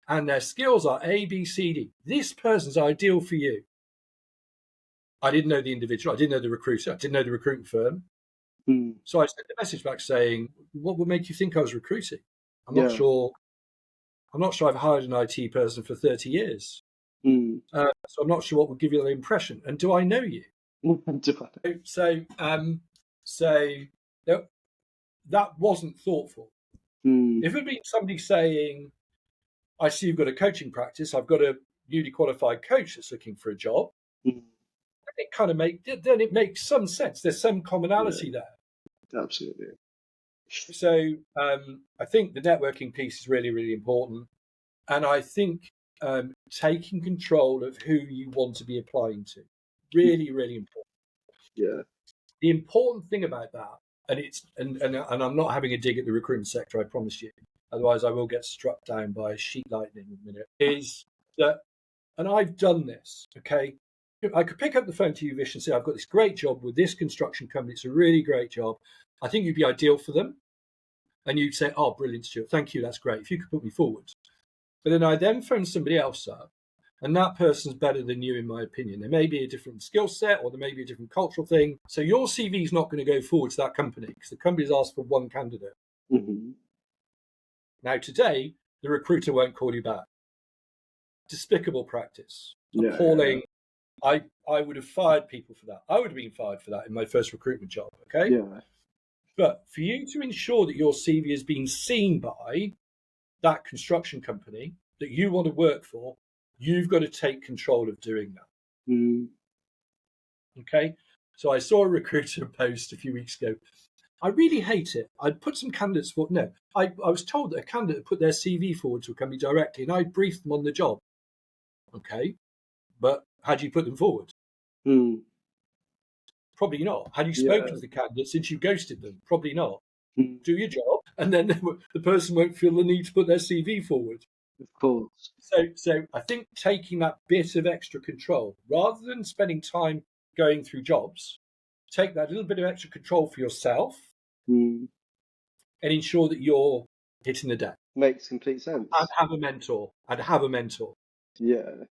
and their skills are A, B, C, D. This person's ideal for you. I didn't know the individual. I didn't know the recruiter. I didn't know the recruitment firm. So I sent a message back saying, what would make you think I was recruiting? I'm not sure I've hired an IT person for 30 years. So I'm not sure what would give you that impression. And do I know you? So that wasn't thoughtful. If it had been somebody saying, I see you've got a coaching practice, I've got a newly qualified coach that's looking for a job, it makes some sense. There's some commonality there. Absolutely. So I think the networking piece is really, really important. And I think taking control of who you want to be applying to, really, really important. Yeah. the important thing about that, and I'm not having a dig at the recruitment sector, I promise you. Otherwise, I will get struck down by sheet lightning in a minute. Is that, and I've done this, okay? I could pick up the phone to you, Vish, and say, I've got this great job with this construction company. It's a really great job. I think you'd be ideal for them. And you'd say, oh, brilliant, Stuart. Thank you. That's great. If you could put me forward. But then I then phone somebody else up, and that person's better than you, in my opinion. There may be a different skill set, or there may be a different cultural thing. So your CV is not going to go forward to that company because the company's asked for one candidate. Mm-hmm. Now, today, the recruiter won't call you back. Despicable practice. Yeah. Appalling. I would have fired people for that. I would have been fired for that in my first recruitment job, okay? Yeah. But for you to ensure that your CV is being seen by that construction company that you want to work for, you've got to take control of doing that. Mm. Okay? So I saw a recruiter post a few weeks ago. I really hate it. I'd put some candidates for, no, I was told that a candidate put their CV forward to a company directly and I briefed them on the job. Okay? But had you put them forward? Mm. Probably not. Had you spoken to the candidate since you ghosted them? Probably not. Mm. Do your job, and then the person won't feel the need to put their CV forward. Of course. So I think taking that bit of extra control, rather than spending time going through jobs, take that little bit of extra control for yourself Mm. and ensure that you're hitting the deck. Makes complete sense. And have a mentor. Yeah.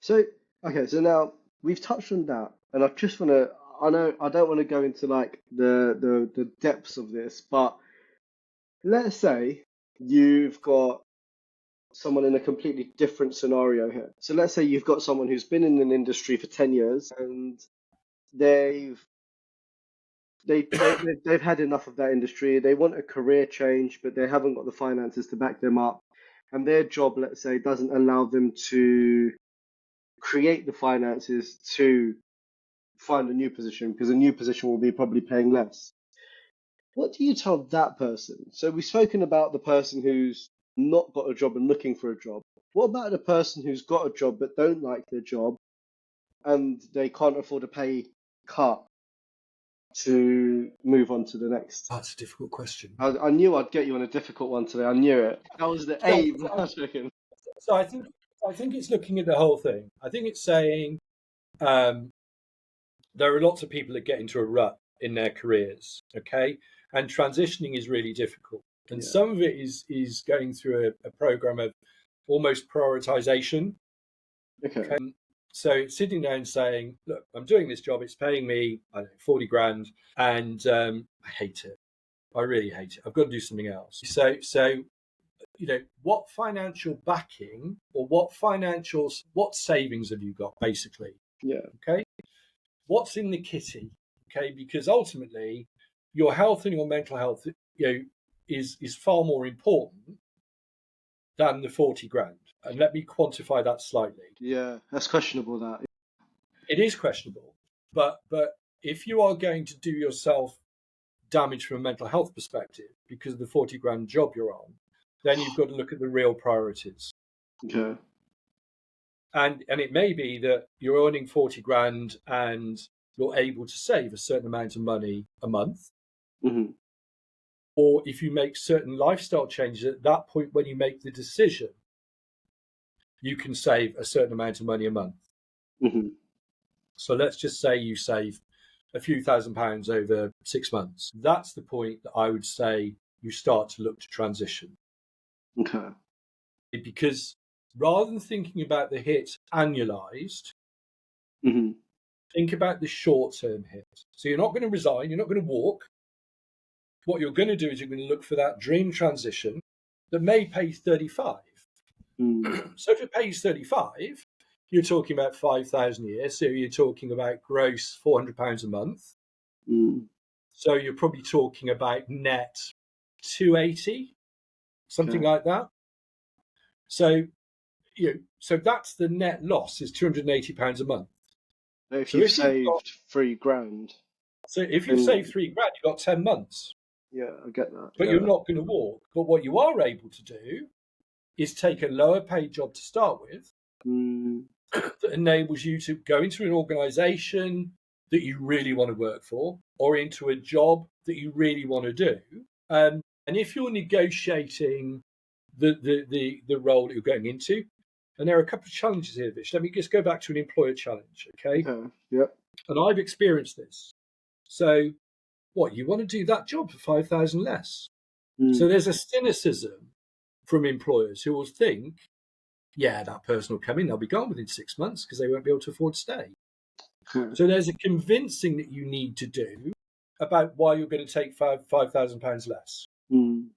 So, okay, so now we've touched on that, and I just want to, I know I don't want to go into like the depths of this, but let's say you've got someone in a completely different scenario here. So let's say you've got someone who's been in an industry for 10 years and they've they've had enough of that industry. They want a career change, but they haven't got the finances to back them up. And their job, let's say, doesn't allow them to create the finances to find a new position because a new position will be probably paying less. What do you tell that person? So we've spoken about the person who's not got a job and looking for a job. What about the person who's got a job but don't like their job and they can't afford a pay cut to move on to the next? That's a difficult question. I knew I'd get you on a difficult one today. I knew it. That was the aim. So I think it's looking at the whole thing. I think it's saying there are lots of people that get into a rut in their careers, okay? And transitioning is really difficult. And some of it is going through a program of almost prioritization. Okay. So sitting down and saying, look, I'm doing this job. It's paying me, I don't know, 40 grand. And I hate it. I really hate it. I've got to do something else. So you know, what financial backing or what savings have you got, basically? Yeah. Okay. What's in the kitty? Okay. Because ultimately, your health and your mental health, is far more important than the 40 grand. And let me quantify that slightly. Yeah, that's questionable, that. It is questionable. But if you are going to do yourself damage from a mental health perspective because of the 40 grand job you're on, then you've got to look at the real priorities. Okay. And it may be that you're earning 40 grand and you're able to save a certain amount of money a month. Mm-hmm. Or if you make certain lifestyle changes at that point when you make the decision, you can save a certain amount of money a month. Mm-hmm. So let's just say you save a few £1,000s over 6 months. That's the point that I would say you start to look to transition. Okay. Because rather than thinking about the hit annualized, Mm-hmm. think about the short-term hit. So you're not going to resign, you're not going to walk. What you're going to do is you're going to look for that dream transition that may pay 35. Mm. So if it pays 35, you're talking about 5,000 a year. So you're talking about gross £400 a month. Mm. So you're probably talking about net 280, something like that. So so that's the net loss, is £280 a month. If you've saved 3 grand. So if you've saved 3 grand, you've got 10 months. Yeah, I get that. But you're not going to walk. But what you are able to do is take a lower paid job to start with that enables you to go into an organization, that you really want to work for, or into a job that you really want to do. And if you're negotiating the role that you're going into, and there are a couple of challenges here, Vish. Let me just go back to an employer challenge, okay? Okay. Yep. And I've experienced this. So, what, you want to do that job for 5,000 less? So Mm. there's a cynicism from employers who will think, yeah, that person will come in, they'll be gone within 6 months because they won't be able to afford to stay. Okay. So there's a convincing that you need to do about why you're going to take £5,000 less. Mm.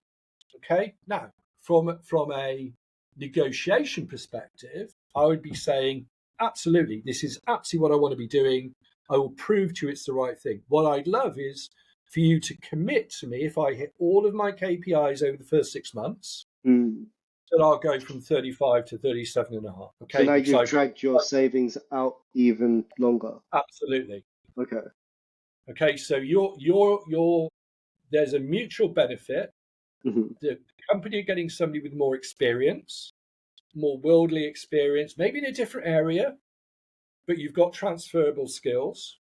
Okay. Now, from a negotiation perspective, I would be saying, absolutely, this is absolutely what I want to be doing. I will prove to you it's the right thing. What I'd love is for you to commit to me if I hit all of my KPIs over the first 6 months, Mm. that I'll go from 35 to 37 and a half. So Okay. now Because you've dragged your savings out even longer. absolutely. Okay. Okay. So there's a mutual benefit. Mm-hmm. The company are getting somebody with more experience, more worldly experience, maybe in a different area, but you've got transferable skills.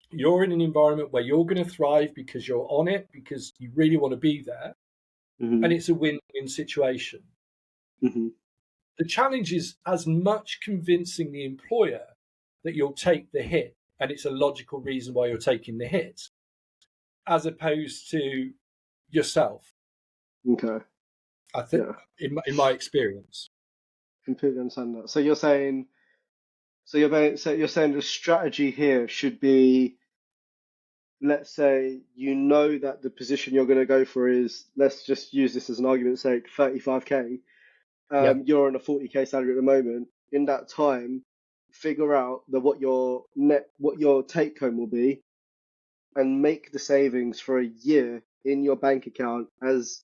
You're in an environment where you're going to thrive because you're on it, because you really want to be there. And Mm-hmm. it's a win-win situation. Mm-hmm. The challenge is as much convincing the employer that you'll take the hit, and it's a logical reason why you're taking the hit, as opposed to yourself. Okay. I think, Yeah. in my experience. Completely understand that. So you're saying, so you're saying the strategy here should be, let's say you know that the position you're going to go for is, let's just use this as an argument's sake, 35k. Yeah, You're on a 40k salary at the moment. In that time, figure out what your take home will be, and make the savings for a year in your bank account, as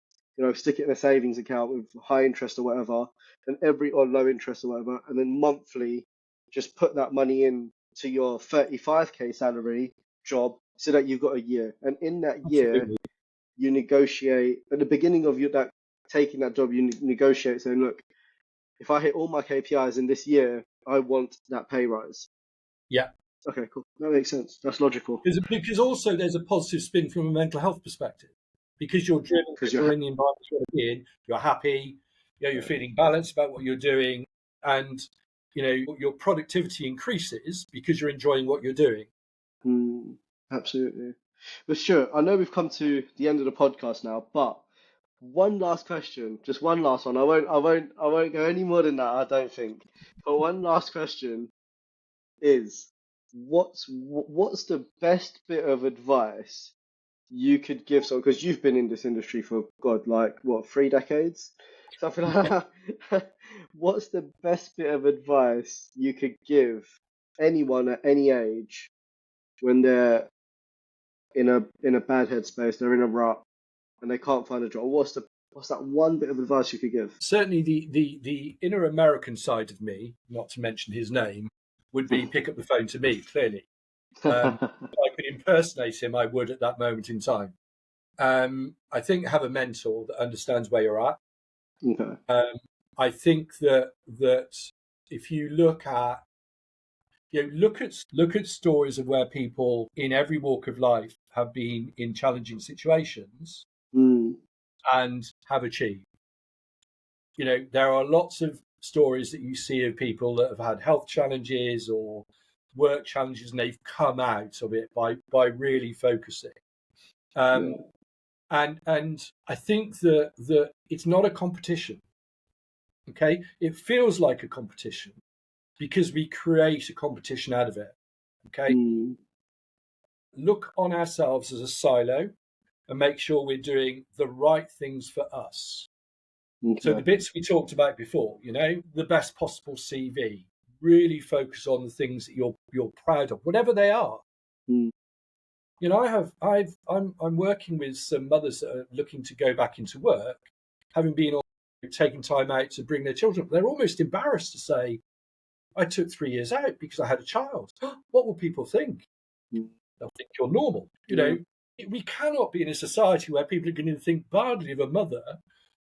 stick it in a savings account with high interest or whatever, and or low interest or whatever, and then monthly just put that money in to your 35k salary job so that you've got a year. And in that year, absolutely. you negotiate at the beginning of that taking that job, you negotiate saying, look, if I hit all my KPIs in this year, I want that pay rise. Yeah. Okay, cool. That makes sense. That's logical. Because also there's a positive spin from a mental health perspective. Because you're driven, Because because you're you're in the environment you want to be in, you're happy, you're feeling balanced about what you're doing, and your productivity increases because you're enjoying what you're doing. absolutely. But sure, I know we've come to the end of the podcast now, but one last question, just one last one. I won't go any more than that, I don't think. But one last question is, what's the best bit of advice you could give someone, because you've been in this industry for God, like what, 3 decades? Something like that. What's the best bit of advice you could give anyone at any age when they're in a bad headspace, they're in a rut, and they can't find a job? What's that one bit of advice you could give? Certainly, the inner American side of me, not to mention his name, would be pick up the phone to me. Clearly, if I could impersonate him, I would at that moment in time. I think have a mentor that understands where you're at. Okay. I think that if you look at look at stories of where people in every walk of life have been in challenging situations Mm, and have achieved. There are lots of stories that you see of people that have had health challenges or work challenges, and they've come out of it by really focusing. yeah. And I think that it's not a competition. Okay, it feels like a competition because we create a competition out of it. Okay, Mm, look on ourselves as a silo and make sure we're doing the right things for us. So the okay. bits we talked about before, the best possible CV, really focus on the things that you're proud of, whatever they are. Mm, I'm working with some mothers that are looking to go back into work, having been taking time out to bring their children up. They're almost embarrassed to say, I took 3 years out because I had a child. What will people think? mm, They'll think you're normal. yeah. We cannot be in a society where people are going to think badly of a mother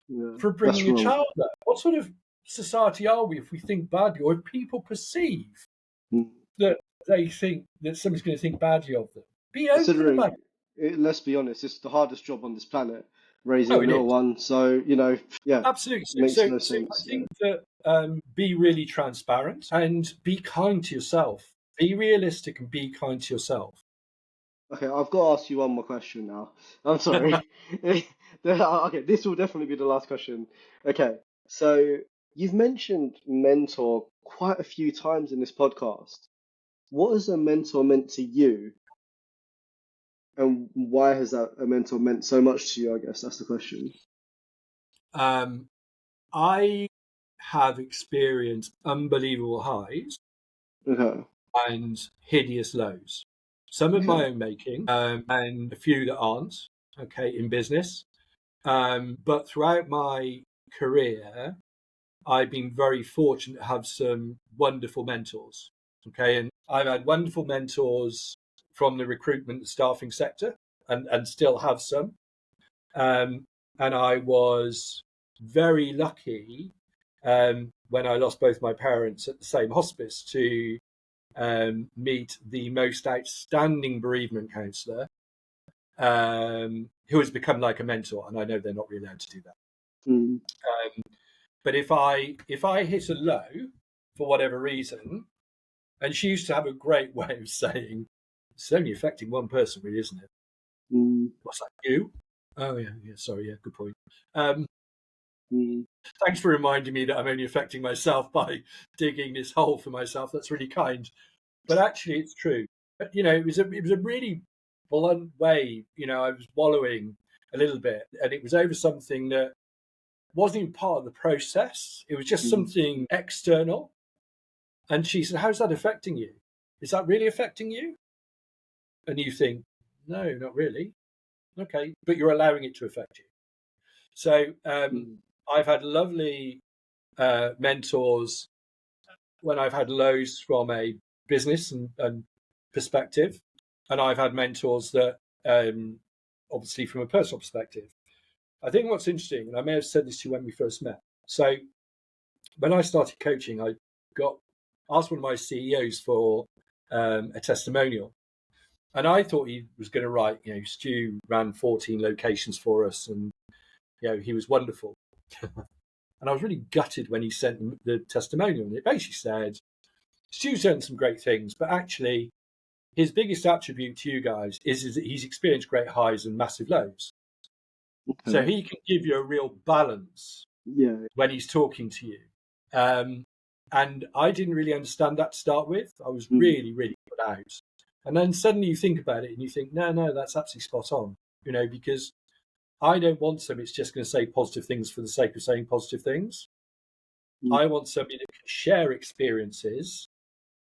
Yeah. for That's bringing a wrong. child up. What sort of society are we if we think badly, or if people perceive Mm, that they think that somebody's going to think badly of them. Be open about Considering, let's be honest, it's the hardest job on this planet, raising Oh, a it little is. one. So, yeah, Absolutely. makes no So I sense. Yeah. think that be really transparent and be kind to yourself. Be realistic and be kind to yourself. Okay, I've got to ask you one more question now. I'm sorry. Okay, this will definitely be the last question. Okay, so you've mentioned mentor quite a few times in this podcast. What has a mentor meant to you, and why has that a mentor meant so much to you? I guess that's the question. Um, I have experienced unbelievable highs Okay, and hideous lows. Some of okay. my own making, and a few that aren't. Okay, in business. But throughout my career, I've been very fortunate to have some wonderful mentors. Okay, and I've had wonderful mentors from the recruitment and staffing sector, and still have some. Um, and I was very lucky when I lost both my parents at the same hospice to meet the most outstanding bereavement counsellor, who has become like a mentor. And I know they're not really allowed to do that. Mm, Um, but if I hit a low for whatever reason, and she used to have a great way of saying, "It's only affecting one person, really, isn't it?" mm, What's that? You? Oh yeah. Sorry, yeah, good point. Um, mm, Thanks for reminding me that I'm only affecting myself by digging this hole for myself. That's really kind. But actually, it's true. It was a really blunt way. I was wallowing a little bit, and it was over something that wasn't even part of the process. It was just mm, something external. And she said, "How's that affecting you? Is that really affecting you?" And you think, "No, not really." Okay, but you're allowing it to affect you. So mm, I've had lovely mentors when I've had lows from a business and perspective, and I've had mentors that obviously from a personal perspective. I think what's interesting, and I may have said this to you when we first met. So when I started coaching, I got asked one of my CEOs for a testimonial, and I thought he was going to write, Stu ran 14 locations for us, and he was wonderful. And I was really gutted when he sent the testimonial, and it basically said, Stu's done some great things, but actually his biggest attribute to you guys is that he's experienced great highs and massive lows. So okay. he can give you a real balance Yeah. when he's talking to you. Um, and I didn't really understand that to start with. I was Mm, really, really put out. And then suddenly you think about it and you think, no, that's absolutely spot on, because I don't want somebody that's just going to say positive things for the sake of saying positive things. mm, I want somebody that can share experiences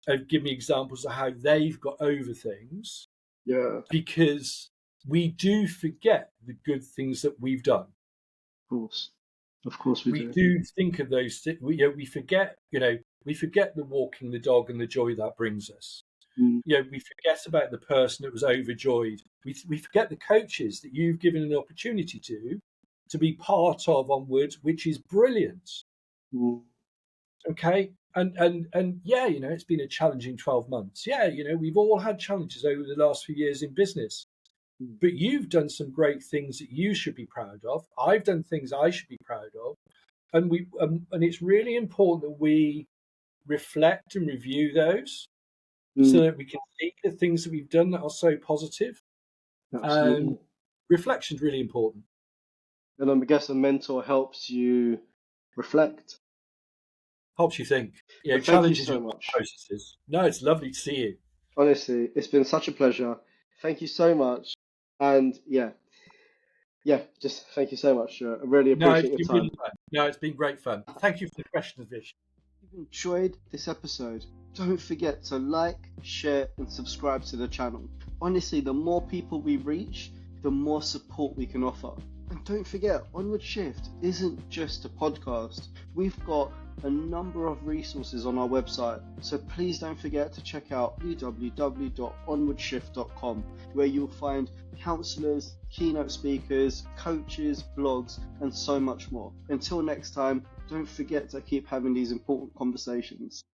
and give me examples of how they've got over things, yeah. because we do forget the good things that we've done. Of course. Of course we We do. do think of those. We forget. We forget the walking the dog and the joy that brings us. Mm, We forget about the person that was overjoyed. We forget the coaches that you've given an opportunity to be part of Onward, which is brilliant. mm, Okay. And yeah, it's been a challenging 12 months. Yeah, we've all had challenges over the last few years in business. mm, But you've done some great things that you should be proud of. I've done things I should be proud of, and it's really important that we reflect and review those so mm, that we can see the things that we've done that are so positive. absolutely. Reflection is really important. And I guess a mentor helps you reflect. Helps you think. But thank you Challenges so your much. processes. No, it's lovely to see you. Honestly, it's been such a pleasure. Thank you so much. And yeah, just thank you so much, Stuart. I really No, it's appreciate your been really time. fun. No, it's been great fun. Thank you for the questions, Vish. If you enjoyed this episode, don't forget to like, share, and subscribe to the channel. Honestly, the more people we reach, the more support we can offer. And don't forget, Onward Shift isn't just a podcast. We've got a number of resources on our website, so please don't forget to check out www.onwardshift.com, where you'll find counselors, keynote speakers, coaches, blogs, and so much more. Until next time, don't forget to keep having these important conversations.